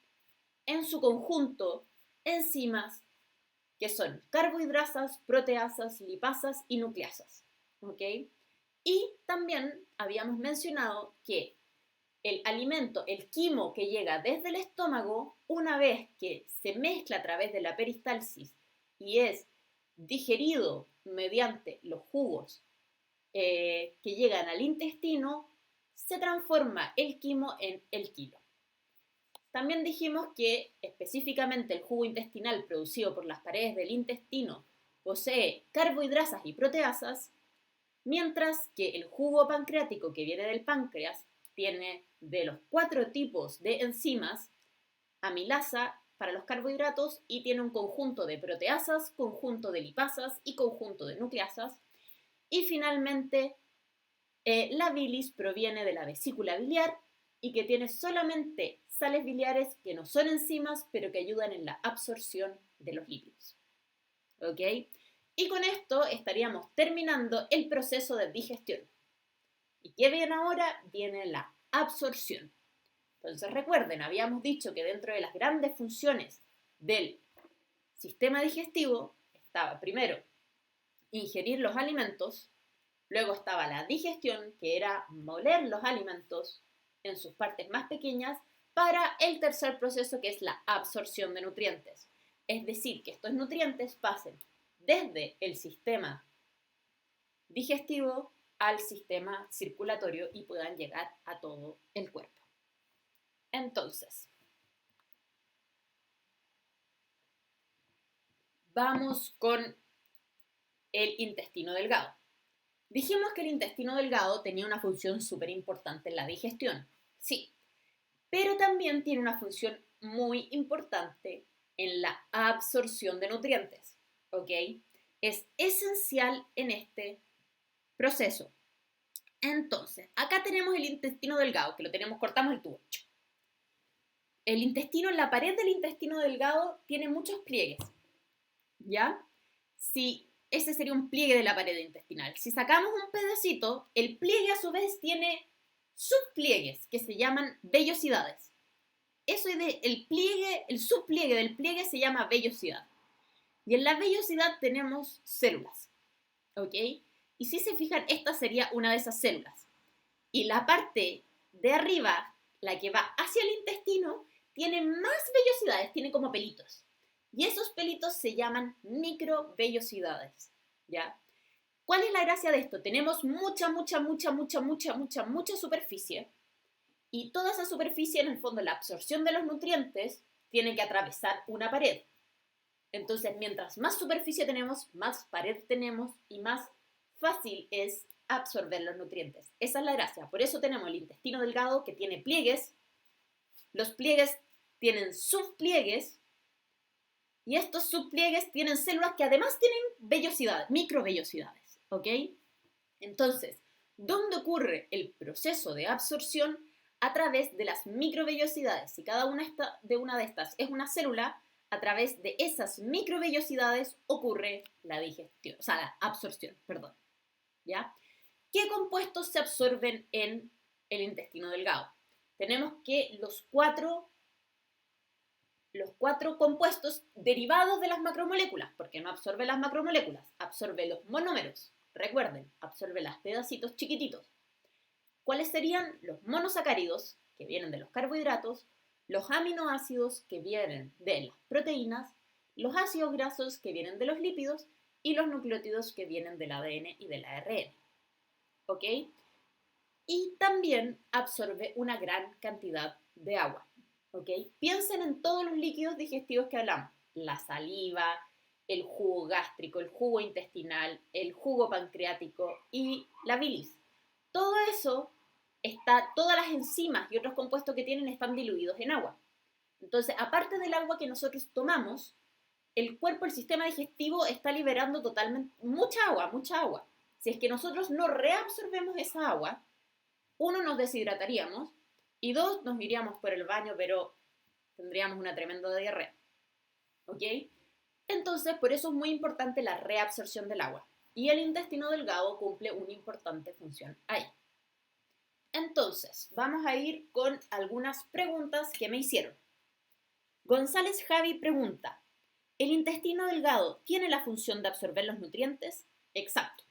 A: en su conjunto enzimas que son carbohidrasas, proteasas, lipasas y nucleasas. ¿Ok? Y también habíamos mencionado que el alimento, el quimo que llega desde el estómago, una vez que se mezcla a través de la peristalsis y es digerido mediante los jugos que llegan al intestino, se transforma el quimo en el kilo. También dijimos que específicamente el jugo intestinal producido por las paredes del intestino posee carbohidrasas y proteasas, mientras que el jugo pancreático que viene del páncreas tiene de los 4 tipos de enzimas, amilasa para los carbohidratos y tiene un conjunto de proteasas, conjunto de lipasas y conjunto de nucleasas. Y finalmente, la bilis proviene de la vesícula biliar y que tiene solamente sales biliares que no son enzimas, pero que ayudan en la absorción de los lípidos. ¿Ok? Y con esto estaríamos terminando el proceso de digestión. ¿Y qué viene ahora? Viene la absorción. Entonces recuerden, habíamos dicho que dentro de las grandes funciones del sistema digestivo estaba primero ingerir los alimentos, luego estaba la digestión, que era moler los alimentos en sus partes más pequeñas, para el tercer proceso que es la absorción de nutrientes. Es decir, que estos nutrientes pasen desde el sistema digestivo al sistema circulatorio y puedan llegar a todo el cuerpo. Entonces, vamos con el intestino delgado. Dijimos que el intestino delgado tenía una función súper importante en la digestión, sí, pero también tiene una función muy importante en la absorción de nutrientes, ¿ok? Es esencial en este proceso. Entonces, acá tenemos el intestino delgado, que lo tenemos, cortamos el tubo. El intestino, la pared del intestino delgado tiene muchos pliegues, ¿ya? Si ese sería un pliegue de la pared intestinal. Si sacamos un pedacito, el pliegue a su vez tiene subpliegues que se llaman vellosidades. Eso es el subpliegue del pliegue se llama vellosidad. Y en la vellosidad tenemos células, ¿ok? Y si se fijan, esta sería una de esas células. Y la parte de arriba, la que va hacia el intestino, tiene más vellosidades, tiene como pelitos. Y esos pelitos se llaman microvellosidades, ¿ya? ¿Cuál es la gracia de esto? Tenemos mucha superficie. Y toda esa superficie, en el fondo, la absorción de los nutrientes, tiene que atravesar una pared. Entonces, mientras más superficie tenemos, más pared tenemos y más fácil es absorber los nutrientes. Esa es la gracia. Por eso tenemos el intestino delgado que tiene pliegues. Los pliegues tienen subpliegues. Y estos subpliegues tienen células que además tienen vellosidades, microvellosidades. ¿Ok? Entonces, ¿dónde ocurre el proceso de absorción? A través de las microvellosidades. Si cada una de estas es una célula, a través de esas microvellosidades ocurre la digestión, o sea, la absorción, perdón. ¿Ya? ¿Qué compuestos se absorben en el intestino delgado? Tenemos que los cuatro compuestos derivados de las macromoléculas, porque no absorbe las macromoléculas, absorbe los monómeros. Recuerden, absorbe los pedacitos chiquititos. ¿Cuáles serían? Los monosacáridos, que vienen de los carbohidratos, los aminoácidos, que vienen de las proteínas, los ácidos grasos, que vienen de los lípidos, y los nucleótidos, que vienen del ADN y del ARN. ¿Ok? Y también absorbe una gran cantidad de agua. ¿Ok? Piensen en todos los líquidos digestivos que hablamos. La saliva, el jugo gástrico, el jugo intestinal, el jugo pancreático y la bilis. Todo eso todas las enzimas y otros compuestos que tienen están diluidos en agua. Entonces, aparte del agua que nosotros tomamos, el cuerpo, el sistema digestivo está liberando totalmente mucha agua. Si es que nosotros no reabsorbemos esa agua, uno, nos deshidrataríamos y dos, nos iríamos por el baño, pero tendríamos una tremenda diarrea. ¿Ok? Entonces, por eso es muy importante la reabsorción del agua. Y el intestino delgado cumple una importante función ahí. Entonces, vamos a ir con algunas preguntas que me hicieron. González Javi pregunta, ¿el intestino delgado tiene la función de absorber los nutrientes? Exacto.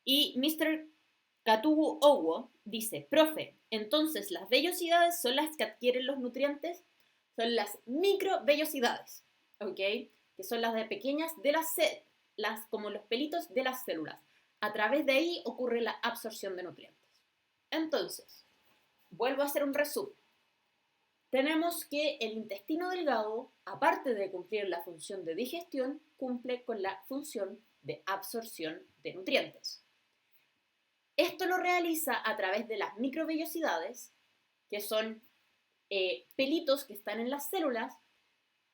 A: Y Mr. Katugu Owo dice, profe, entonces las vellosidades son las que adquieren los nutrientes, son las microvellosidades, ¿ok? Que son las de pequeñas de como los pelitos de las células. A través de ahí ocurre la absorción de nutrientes. Entonces, vuelvo a hacer un resumen. Tenemos que el intestino delgado, aparte de cumplir la función de digestión, cumple con la función de absorción de nutrientes. Esto lo realiza a través de las microvellosidades, que son pelitos que están en las células,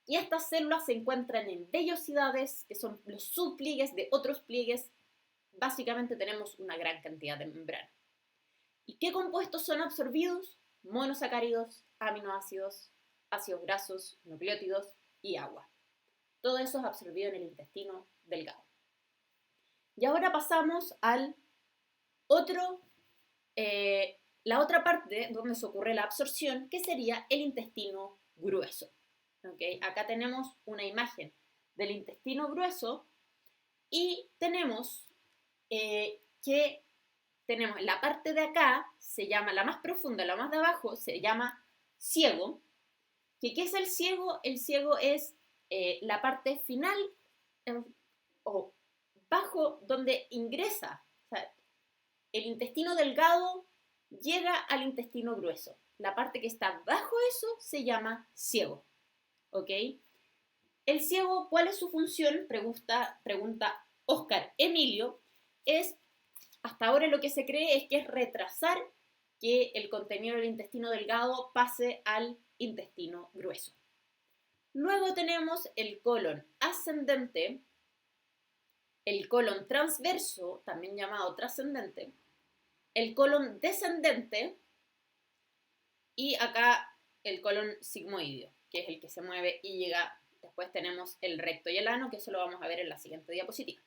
A: y estas células se encuentran en vellosidades, que son los subpliegues de otros pliegues. Básicamente tenemos una gran cantidad de membrana. ¿Y qué compuestos son absorbidos? Monosacáridos, aminoácidos, ácidos grasos, nucleótidos y agua. Todo eso es absorbido en el intestino delgado. Y ahora pasamos al la otra parte donde se ocurre la absorción, que sería el intestino grueso. ¿Okay? Acá tenemos una imagen del intestino grueso y tenemos que tenemos la parte de acá, se llama la más profunda, la más de abajo, se llama ciego. ¿Qué es el ciego? El ciego es la parte final o bajo donde ingresa, o sea, el intestino delgado llega al intestino grueso. La parte que está bajo eso se llama ciego. ¿Ok? El ciego, ¿cuál es su función? Pregunta Oscar Emilio. Hasta ahora lo que se cree es que es retrasar que el contenido del intestino delgado pase al intestino grueso. Luego tenemos el colon ascendente, el colon transverso, también llamado trascendente, el colon descendente y acá el colon sigmoideo, que es el que se mueve y llega. Después tenemos el recto y el ano, que eso lo vamos a ver en la siguiente diapositiva.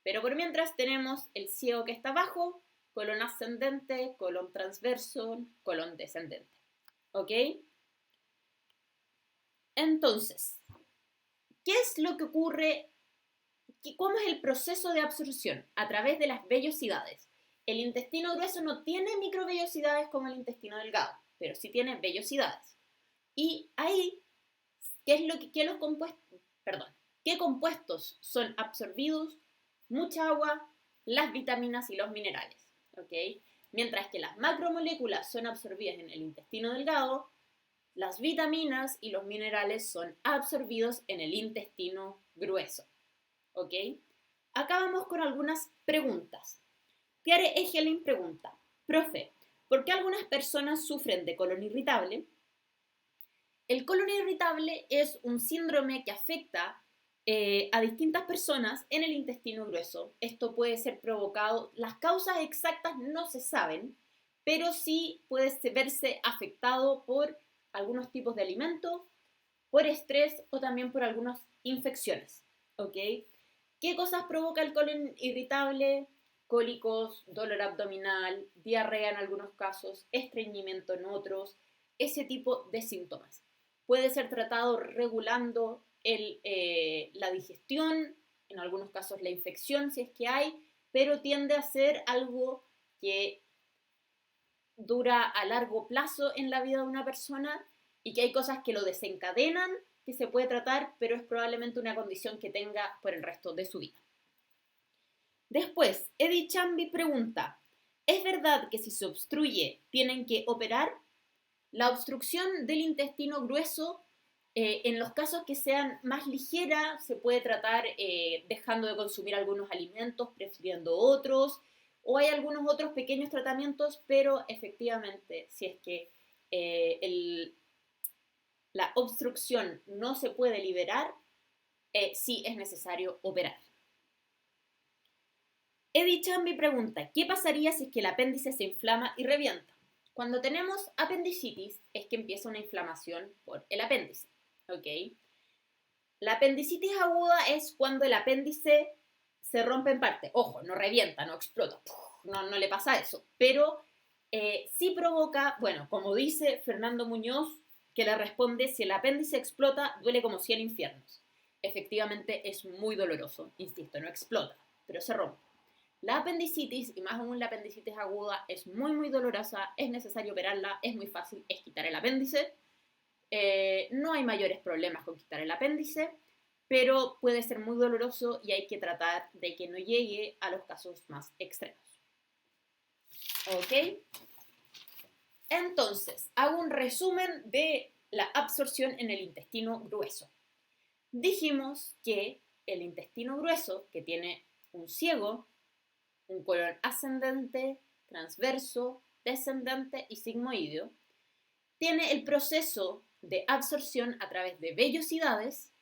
A: Pero por mientras tenemos el ciego que está abajo, colon ascendente, colon transverso, colon descendente. ¿Ok? Entonces, ¿qué es lo que ocurre? ¿Cómo es el proceso de absorción? A través de las vellosidades. El intestino grueso no tiene microvellosidades como el intestino delgado, pero sí tiene vellosidades. Y ahí, ¿qué compuestos son absorbidos? Mucha agua, las vitaminas y los minerales. ¿Ok? Mientras que las macromoléculas son absorbidas en el intestino delgado, las vitaminas y los minerales son absorbidos en el intestino grueso. ¿Ok? Acá vamos con algunas preguntas. Pierre Egelin pregunta, profe, ¿por qué algunas personas sufren de colon irritable? El colon irritable es un síndrome que afecta a distintas personas en el intestino grueso. Esto puede ser provocado, las causas exactas no se saben, pero sí puede verse afectado por algunos tipos de alimentos, por estrés o también por algunas infecciones. ¿Ok? ¿Qué cosas provoca el colon irritable? Cólicos, dolor abdominal, diarrea en algunos casos, estreñimiento en otros, ese tipo de síntomas. Puede ser tratado regulando la digestión, en algunos casos la infección si es que hay, pero tiende a ser algo que dura a largo plazo en la vida de una persona y que hay cosas que lo desencadenan, que se puede tratar, pero es probablemente una condición que tenga por el resto de su vida. Después, Eddie Chambi pregunta, ¿es verdad que si se obstruye tienen que operar? La obstrucción del intestino grueso, en los casos que sean más ligeras, se puede tratar dejando de consumir algunos alimentos, prefiriendo otros, o hay algunos otros pequeños tratamientos, pero efectivamente, si es que la obstrucción no se puede liberar, sí es necesario operar. Eddie Chambi pregunta, ¿qué pasaría si es que el apéndice se inflama y revienta? Cuando tenemos apendicitis es que empieza una inflamación por el apéndice, ¿ok? La apendicitis aguda es cuando el apéndice se rompe en parte. Ojo, no revienta, no explota, no le pasa eso, pero sí provoca, bueno, como dice Fernando Muñoz, que le responde, si el apéndice explota, duele como 100 infiernos. Efectivamente es muy doloroso, insisto, no explota, pero se rompe. La apendicitis, y más aún la apendicitis aguda, es muy, muy dolorosa, es necesario operarla, es muy fácil, es quitar el apéndice. No hay mayores problemas con quitar el apéndice, pero puede ser muy doloroso y hay que tratar de que no llegue a los casos más extremos. ¿Ok? Entonces, hago un resumen de la absorción en el intestino grueso. Dijimos que el intestino grueso, que tiene un ciego, un colon ascendente, transverso, descendente y sigmoideo, tiene el proceso de absorción a través de vellosidades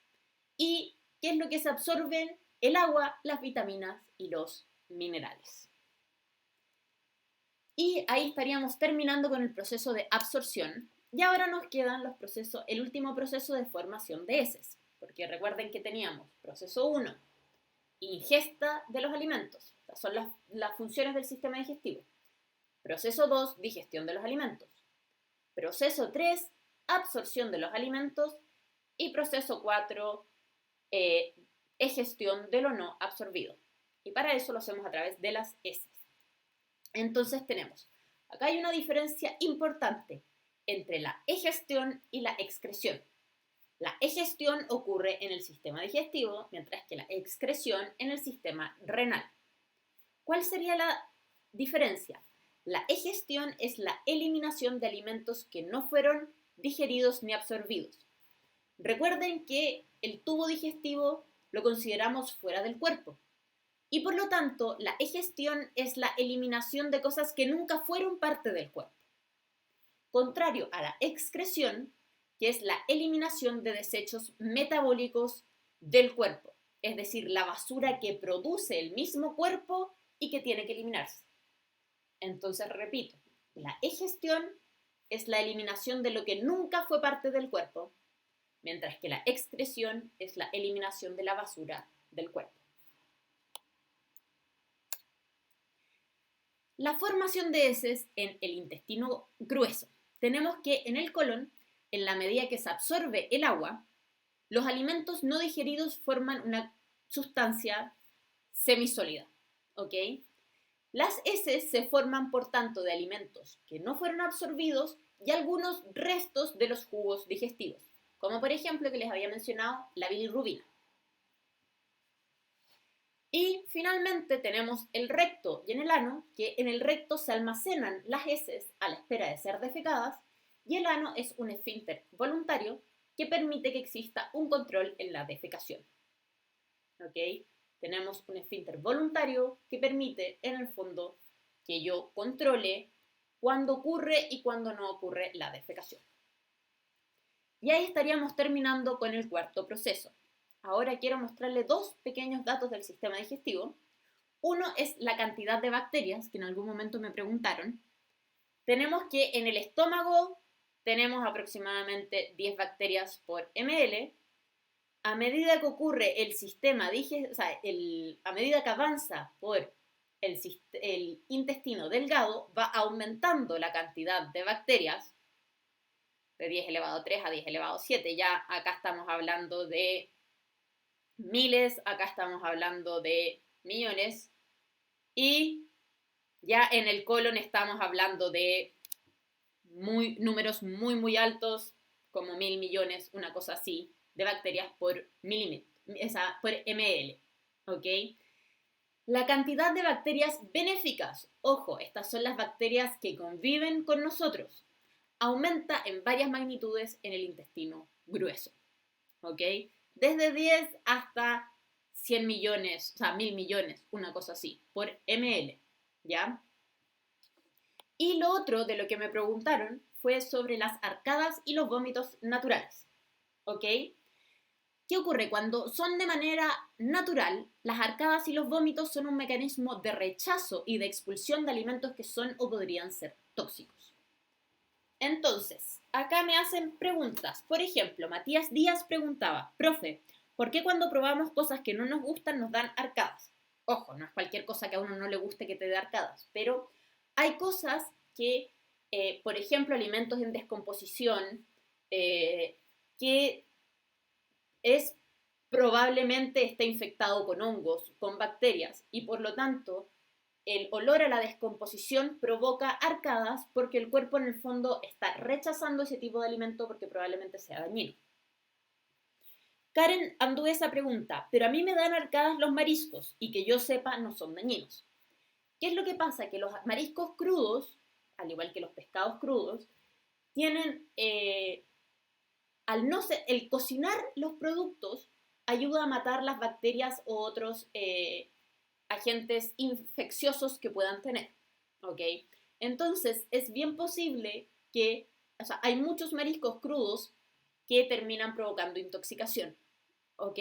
A: y ¿qué es lo que se absorbe? El agua, las vitaminas y los minerales. Y ahí estaríamos terminando con el proceso de absorción y ahora nos quedan el último proceso de formación de heces, porque recuerden que teníamos proceso 1, ingesta de los alimentos, son las funciones del sistema digestivo. Proceso 2, digestión de los alimentos. Proceso 3, absorción de los alimentos. Y proceso 4, egestión de lo no absorbido. Y para eso lo hacemos a través de las heces. Entonces acá hay una diferencia importante entre la egestión y la excreción. La egestión ocurre en el sistema digestivo, mientras que la excreción en el sistema renal. ¿Cuál sería Diferencia. La egestión es la eliminación de alimentos que no fueron digeridos ni absorbidos. Recuerden que el tubo digestivo lo consideramos fuera del cuerpo y por lo tanto la egestión es la eliminación de cosas que nunca fueron parte del cuerpo. Contrario a la excreción, que es la eliminación de desechos metabólicos del cuerpo, es decir, la basura que produce el mismo cuerpo y que tiene que eliminarse. Entonces, repito, la egestión es la eliminación de lo que nunca fue parte del cuerpo, mientras que la excreción es la eliminación de la basura del cuerpo. La formación de heces en el intestino grueso. Tenemos que en el colon, en la medida que se absorbe el agua, los alimentos no digeridos forman una sustancia semisólida, ¿ok? Las heces se forman, por tanto, de alimentos que no fueron absorbidos y algunos restos de los jugos digestivos, como por ejemplo que les había mencionado la bilirrubina. Y finalmente tenemos el recto y en el ano, que en el recto se almacenan las heces a la espera de ser defecadas, y el ano es un esfínter voluntario que permite que exista un control en la defecación. ¿Ok? Tenemos un esfínter voluntario que permite, en el fondo, que yo controle cuándo ocurre y cuándo no ocurre la defecación. Y ahí estaríamos terminando con el cuarto proceso. Ahora quiero mostrarles dos pequeños datos del sistema digestivo. Uno es la cantidad de bacterias, que en algún momento me preguntaron. Tenemos que en el estómago tenemos aproximadamente 10 bacterias por ml. A medida que ocurre el sistema digestivo, a medida que avanza por el intestino delgado, va aumentando la cantidad de bacterias de 10 elevado a 3 a 10 elevado a 7. Ya acá estamos hablando de miles, acá estamos hablando de millones y ya en el colon estamos hablando de números muy altos, como 1000 millones, una cosa así, de bacterias por ml, ¿ok? La cantidad de bacterias benéficas, ojo, estas son las bacterias que conviven con nosotros, aumenta en varias magnitudes en el intestino grueso, ¿ok? Desde 10 hasta 100 millones, o sea, 1000 millones, una cosa así, por ml, ¿ya? Y lo otro de lo que me preguntaron fue sobre las arcadas y los vómitos naturales, ¿ok? ¿Qué ocurre? Cuando son de manera natural, las arcadas y los vómitos son un mecanismo de rechazo y de expulsión de alimentos que son o podrían ser tóxicos. Entonces, acá me hacen preguntas. Por ejemplo, Matías Díaz preguntaba, profe, ¿por qué cuando probamos cosas que no nos gustan nos dan arcadas? Ojo, no es cualquier cosa que a uno no le guste que te dé arcadas, pero hay cosas que, por ejemplo, alimentos en descomposición, que probablemente esté infectado con hongos, con bacterias, y por lo tanto el olor a la descomposición provoca arcadas porque el cuerpo en el fondo está rechazando ese tipo de alimento porque probablemente sea dañino. Karen Anduesa pregunta, pero a mí me dan arcadas los mariscos y que yo sepa no son dañinos. ¿Qué es lo que pasa? Que los mariscos crudos, al igual que los pescados crudos, tienen, el cocinar los productos ayuda a matar las bacterias o otros agentes infecciosos que puedan tener, ¿ok? Entonces, es bien posible que, hay muchos mariscos crudos que terminan provocando intoxicación, ¿ok?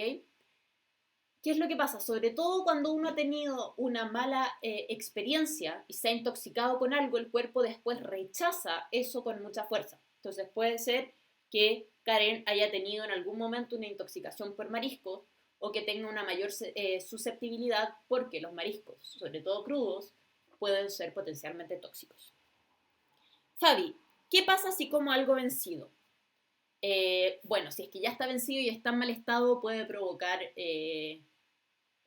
A: ¿Qué es lo que pasa? Sobre todo cuando uno ha tenido una mala experiencia y se ha intoxicado con algo, el cuerpo después rechaza eso con mucha fuerza. Entonces puede ser que Karen haya tenido en algún momento una intoxicación por mariscos o que tenga una mayor susceptibilidad porque los mariscos, sobre todo crudos, pueden ser potencialmente tóxicos. Fabi, ¿qué pasa si como algo vencido? Bueno, si es que ya está vencido y está en mal estado, puede provocar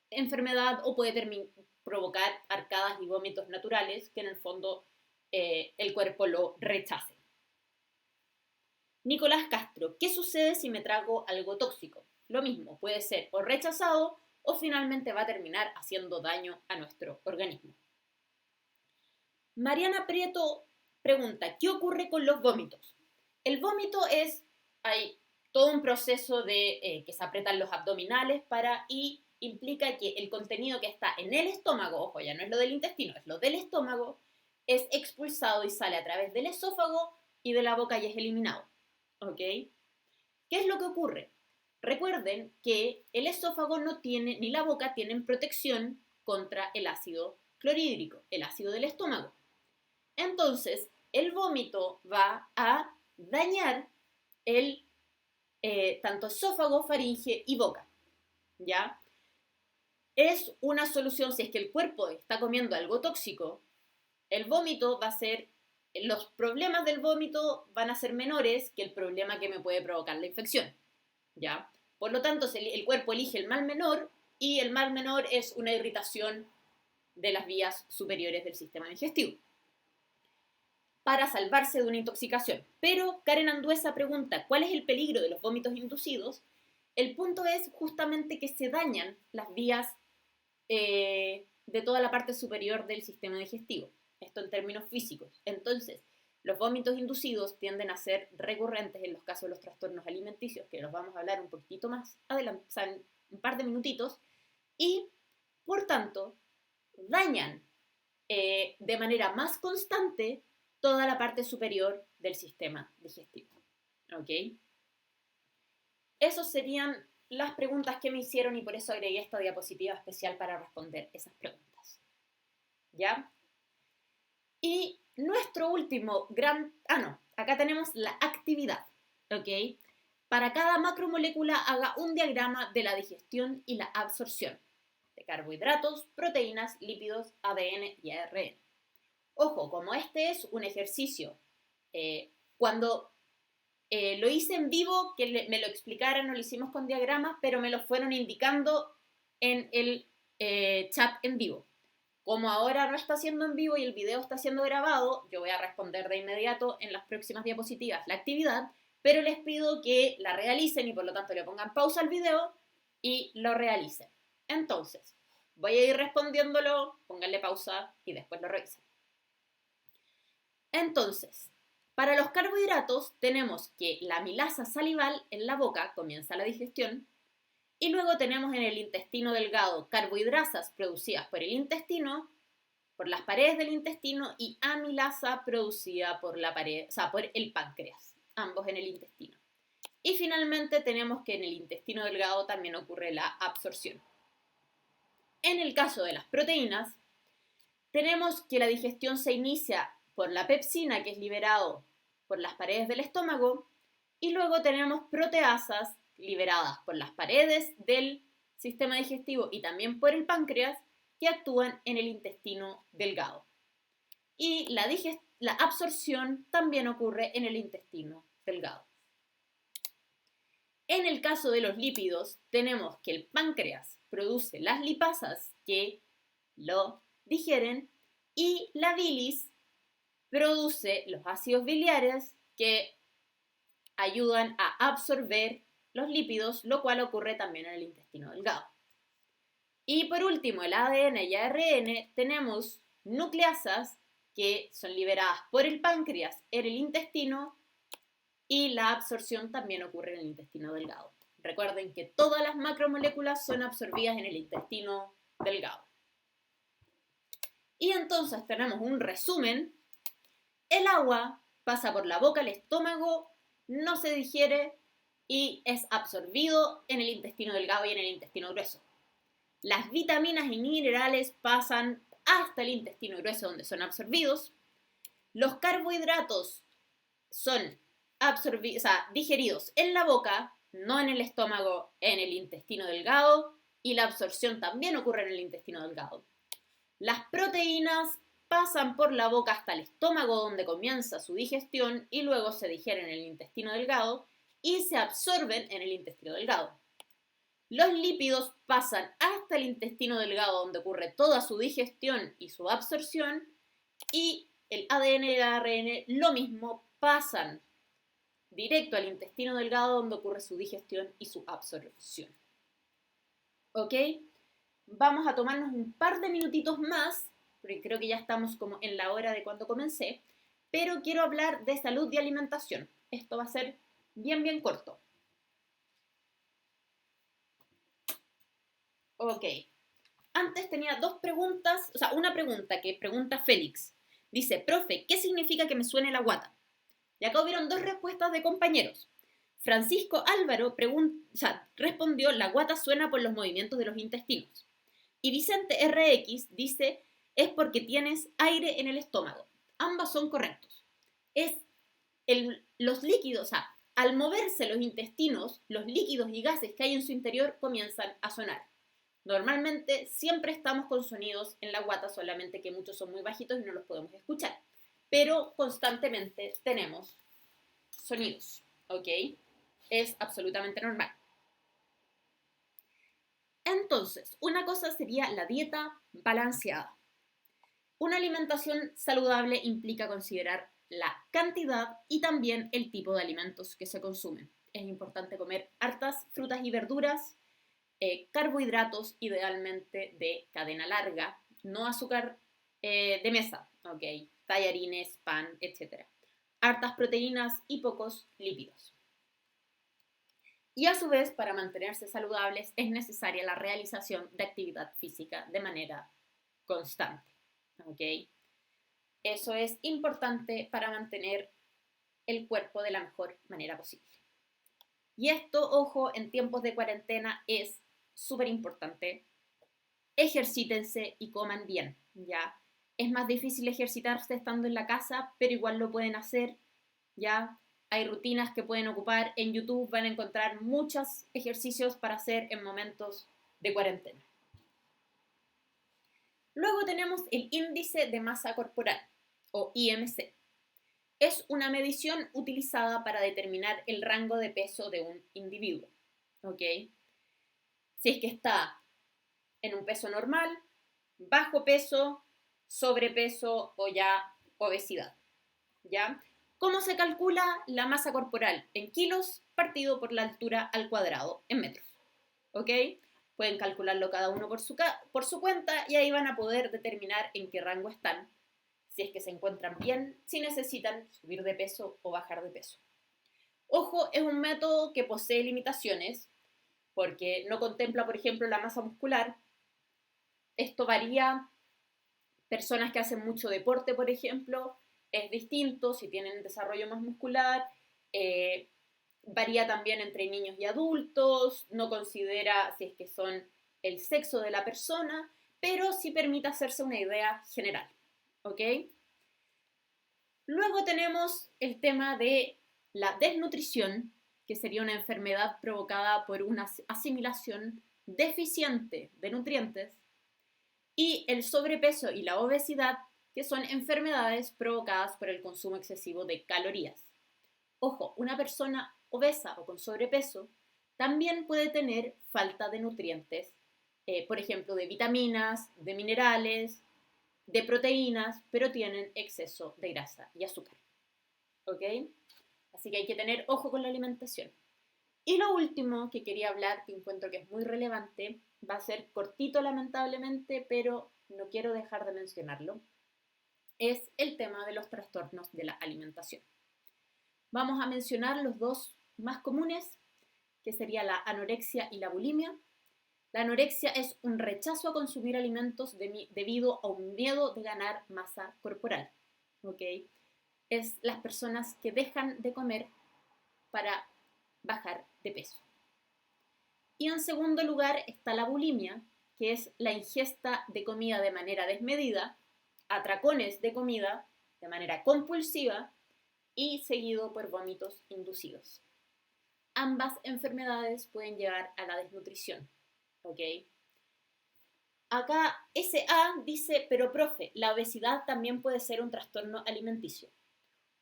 A: enfermedad o puede provocar arcadas y vómitos naturales que en el fondo el cuerpo lo rechace. Nicolás Castro, ¿qué sucede si me trago algo tóxico? Lo mismo, puede ser o rechazado o finalmente va a terminar haciendo daño a nuestro organismo. Mariana Prieto pregunta, ¿qué ocurre con los vómitos? El vómito hay todo un proceso de que se apretan los abdominales y implica que el contenido que está en el estómago, ojo, ya no es lo del intestino, es lo del estómago, es expulsado y sale a través del esófago y de la boca y es eliminado. ¿Ok? ¿Qué es lo que ocurre? Recuerden que el esófago no tiene, ni la boca tienen protección contra el ácido clorhídrico, el ácido del estómago. Entonces, el vómito va a dañar tanto esófago, faringe y boca, ¿ya? Es una solución si es que el cuerpo está comiendo algo tóxico, el vómito va a ser, los problemas del vómito van a ser menores que el problema que me puede provocar la infección, ¿ya? Por lo tanto, el cuerpo elige el mal menor y el mal menor es una irritación de las vías superiores del sistema digestivo para salvarse de una intoxicación. Pero Karen Anduesa pregunta, ¿cuál es el peligro de los vómitos inducidos? El punto es justamente que se dañan las vías de toda la parte superior del sistema digestivo. Esto en términos físicos. Entonces, los vómitos inducidos tienden a ser recurrentes en los casos de los trastornos alimenticios, que los vamos a hablar un poquitito más adelante, o sea, en un par de minutitos, y por tanto dañan de manera más constante toda la parte superior del sistema digestivo. ¿Ok? Esas serían las preguntas que me hicieron y por eso agregué esta diapositiva especial para responder esas preguntas. ¿Ya? Y nuestro último acá tenemos la actividad. ¿Ok? Para cada macromolécula haga un diagrama de la digestión y la absorción de carbohidratos, proteínas, lípidos, ADN y ARN. Ojo, como este es un ejercicio, cuando lo hice en vivo, que me lo explicaran, no lo hicimos con diagramas, pero me lo fueron indicando en el chat en vivo. Como ahora no está siendo en vivo y el video está siendo grabado, yo voy a responder de inmediato en las próximas diapositivas la actividad, pero les pido que la realicen y por lo tanto le pongan pausa al video y lo realicen. Entonces, voy a ir respondiéndolo, pónganle pausa y después lo revisen. Entonces, para los carbohidratos tenemos que la amilasa salival en la boca comienza la digestión y luego tenemos en el intestino delgado carbohidrasas producidas por el intestino, por las paredes del intestino y amilasa producida por la pared, o sea, por el páncreas, ambos en el intestino. Y finalmente tenemos que en el intestino delgado también ocurre la absorción. En el caso de las proteínas, tenemos que la digestión se inicia por la pepsina, que es liberado por las paredes del estómago, y luego tenemos proteasas liberadas por las paredes del sistema digestivo y también por el páncreas, que actúan en el intestino delgado. Y la absorción también ocurre en el intestino delgado. En el caso de los lípidos, tenemos que el páncreas produce las lipasas que lo digieren y la bilis produce los ácidos biliares que ayudan a absorber los lípidos, lo cual ocurre también en el intestino delgado. Y por último, el ADN y ARN, tenemos nucleasas que son liberadas por el páncreas en el intestino y la absorción también ocurre en el intestino delgado. Recuerden que todas las macromoléculas son absorbidas en el intestino delgado. Y entonces tenemos un resumen. El agua pasa por la boca al estómago, no se digiere y es absorbido en el intestino delgado y en el intestino grueso. Las vitaminas y minerales pasan hasta el intestino grueso donde son absorbidos. Los carbohidratos son digeridos en la boca, no en el estómago, en el intestino delgado, y la absorción también ocurre en el intestino delgado. Las proteínas pasan por la boca hasta el estómago donde comienza su digestión y luego se digieren en el intestino delgado y se absorben en el intestino delgado. Los lípidos pasan hasta el intestino delgado donde ocurre toda su digestión y su absorción y el ADN y el ARN lo mismo, pasan directo al intestino delgado donde ocurre su digestión y su absorción. ¿Ok? Vamos a tomarnos un par de minutitos más porque creo que ya estamos como en la hora de cuando comencé, pero quiero hablar de salud y alimentación. Esto va a ser bien corto. Ok. Antes tenía dos preguntas, o sea, una pregunta que pregunta Félix. Dice, profe, ¿qué significa que me suene la guata? Y acá hubieron dos respuestas de compañeros. Francisco Álvaro respondió, la guata suena por los movimientos de los intestinos. Y Vicente RX dice, es porque tienes aire en el estómago. Ambos son correctos. Es los líquidos, o sea, al moverse los intestinos, los líquidos y gases que hay en su interior comienzan a sonar. Normalmente siempre estamos con sonidos en la guata, solamente que muchos son muy bajitos y no los podemos escuchar. Pero constantemente tenemos sonidos, ¿ok? Es absolutamente normal. Entonces, una cosa sería la dieta balanceada. Una alimentación saludable implica considerar la cantidad y también el tipo de alimentos que se consumen. Es importante comer hartas frutas y verduras, carbohidratos idealmente de cadena larga, no azúcar de mesa, ¿ok? Tallarines, pan, etc. Hartas proteínas y pocos lípidos. Y a su vez, para mantenerse saludables es necesaria la realización de actividad física de manera constante, ¿ok? Eso es importante para mantener el cuerpo de la mejor manera posible. Y esto, ojo, en tiempos de cuarentena es súper importante. Ejercítense y coman bien, ¿ya? Es más difícil ejercitarse estando en la casa, pero igual lo pueden hacer, ¿ya? Hay rutinas que pueden ocupar. En YouTube van a encontrar muchos ejercicios para hacer en momentos de cuarentena. Luego tenemos el índice de masa corporal, o IMC. Es una medición utilizada para determinar el rango de peso de un individuo, ¿ok? Si es que está en un peso normal, bajo peso, sobrepeso o ya obesidad, ¿ya? ¿Cómo se calcula la masa corporal? En kilos partido por la altura al cuadrado en metros, ¿ok? Pueden calcularlo cada uno por su cuenta y ahí van a poder determinar en qué rango están, si es que se encuentran bien, si necesitan subir de peso o bajar de peso. Ojo, es un método que posee limitaciones porque no contempla, por ejemplo, la masa muscular. Esto varía. Personas que hacen mucho deporte, por ejemplo, es distinto si tienen desarrollo más muscular. Varía también entre niños y adultos. No considera si es que son el sexo de la persona, pero sí permite hacerse una idea general, ¿ok? Luego tenemos el tema de la desnutrición, que sería una enfermedad provocada por una asimilación deficiente de nutrientes, y el sobrepeso y la obesidad, que son enfermedades provocadas por el consumo excesivo de calorías. Ojo, una persona obesa o con sobrepeso también puede tener falta de nutrientes, por ejemplo, de vitaminas, de minerales, de proteínas, pero tienen exceso de grasa y azúcar, ¿ok? Así que hay que tener ojo con la alimentación. Y lo último que quería hablar, que encuentro que es muy relevante, va a ser cortito lamentablemente, pero no quiero dejar de mencionarlo, es el tema de los trastornos de la alimentación. Vamos a mencionar los dos más comunes, que sería la anorexia y la bulimia. La anorexia es un rechazo a consumir alimentos debido a un miedo de ganar masa corporal, ¿ok? Es las personas que dejan de comer para bajar de peso. Y en segundo lugar está la bulimia, que es la ingesta de comida de manera desmedida, atracones de comida de manera compulsiva y seguido por vómitos inducidos. Ambas enfermedades pueden llevar a la desnutrición, ¿ok? Acá SA dice, pero profe, la obesidad también puede ser un trastorno alimenticio.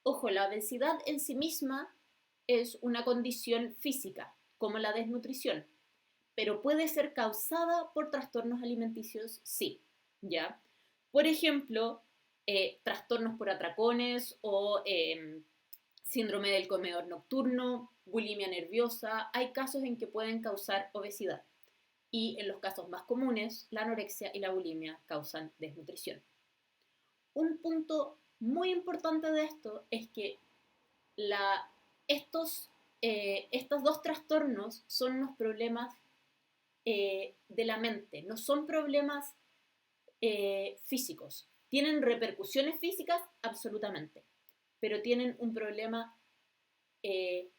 A: Ojo, la obesidad en sí misma es una condición física, como la desnutrición, pero puede ser causada por trastornos alimenticios, sí, ¿ya? Por ejemplo, trastornos por atracones o síndrome del comedor nocturno, bulimia nerviosa. Hay casos en que pueden causar obesidad y en los casos más comunes, la anorexia y la bulimia causan desnutrición. Un punto muy importante de esto es que estos dos trastornos son unos problemas de la mente, no son problemas físicos. ¿Tienen repercusiones físicas? Absolutamente. Pero tienen un problema eh,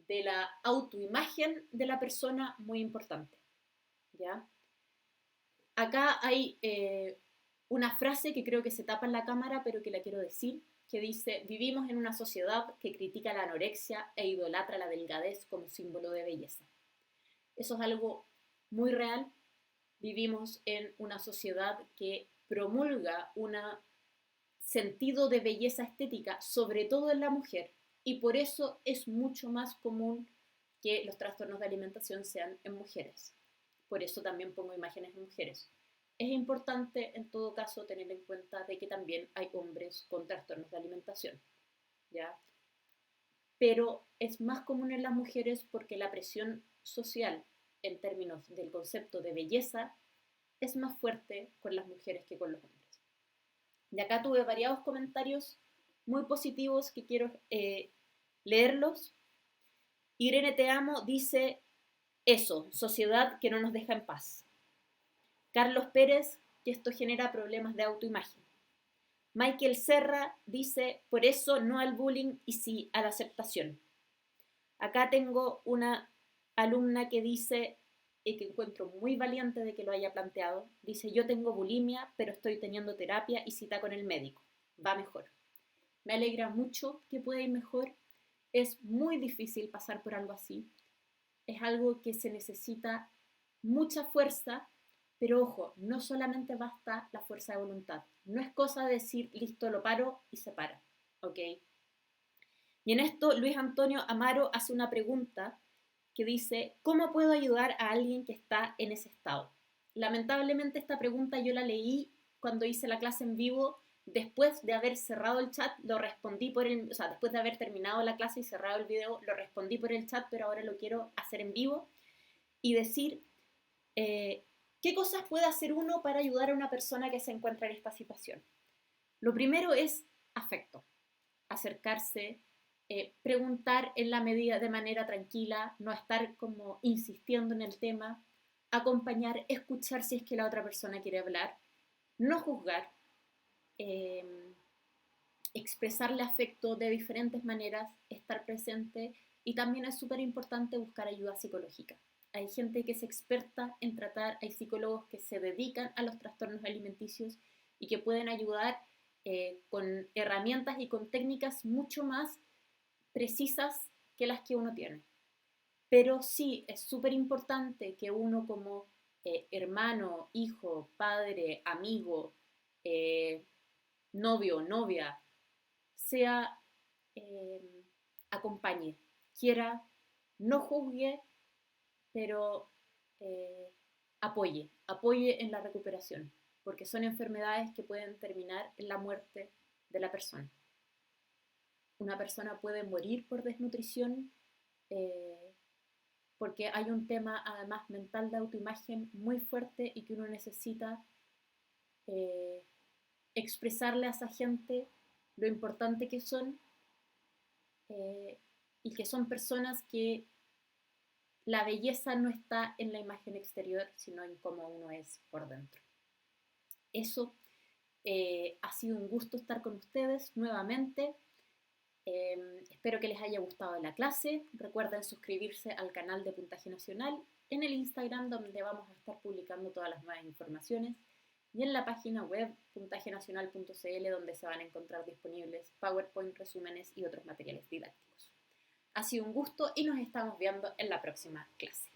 A: de la autoimagen de la persona muy importante. ¿Ya? Acá hay una frase que creo que se tapa en la cámara, pero que la quiero decir, que dice: vivimos en una sociedad que critica la anorexia e idolatra la delgadez como símbolo de belleza. Eso es algo muy real. Vivimos en una sociedad que promulga un sentido de belleza estética, sobre todo en la mujer, y por eso es mucho más común que los trastornos de alimentación sean en mujeres. Por eso también pongo imágenes de mujeres. Es importante, en todo caso, tener en cuenta de que también hay hombres con trastornos de alimentación, ¿ya? Pero es más común en las mujeres porque la presión social en términos del concepto de belleza es más fuerte con las mujeres que con los hombres. Y acá tuve variados comentarios muy positivos que quiero leerlos. Irene Te Amo dice eso, sociedad que no nos deja en paz. Carlos Pérez, que esto genera problemas de autoimagen. Michael Serra dice, por eso no al bullying y sí a la aceptación. Acá tengo una alumna que dice, y que encuentro muy valiente de que lo haya planteado, dice: yo tengo bulimia, pero estoy teniendo terapia y cita con el médico. Va mejor. Me alegra mucho que pueda ir mejor. Es muy difícil pasar por algo así. Es algo que se necesita mucha fuerza, pero ojo, no solamente basta la fuerza de voluntad. No es cosa de decir, listo, lo paro y se para, ¿ok? Y en esto Luis Antonio Amaro hace una pregunta que dice: ¿cómo puedo ayudar a alguien que está en ese estado? Lamentablemente esta pregunta yo la leí cuando hice la clase en vivo, después de haber cerrado el chat, lo respondí o sea, después de haber terminado la clase y cerrado el video, lo respondí por el chat, pero ahora lo quiero hacer en vivo y decir qué cosas puede hacer uno para ayudar a una persona que se encuentra en esta situación. Lo primero es afecto, acercarse, preguntar en la medida de manera tranquila, no estar como insistiendo en el tema, acompañar, escuchar si es que la otra persona quiere hablar, no juzgar, eh, expresarle afecto de diferentes maneras, estar presente, y también es súper importante buscar ayuda psicológica. Hay gente que es experta en tratar, hay psicólogos que se dedican a los trastornos alimenticios y que pueden ayudar con herramientas y con técnicas mucho más precisas que las que uno tiene. Pero sí, es súper importante que uno como hermano, hijo, padre, amigo, eh, novio, novia, sea, eh, acompañe, quiera, no juzgue, pero apoye en la recuperación, porque son enfermedades que pueden terminar en la muerte de la persona. Una persona puede morir por desnutrición porque hay un tema además mental de autoimagen muy fuerte y que uno necesita eh, expresarle a esa gente lo importante que son eh, y que son personas que la belleza no está en la imagen exterior, sino en cómo uno es por dentro. Eso ha sido un gusto estar con ustedes nuevamente. Espero que les haya gustado la clase. Recuerden suscribirse al canal de Puntaje Nacional en el Instagram, donde vamos a estar publicando todas las nuevas informaciones, y en la página web puntajenacional.cl, donde se van a encontrar disponibles PowerPoint, resúmenes y otros materiales didácticos. Ha sido un gusto y nos estamos viendo en la próxima clase.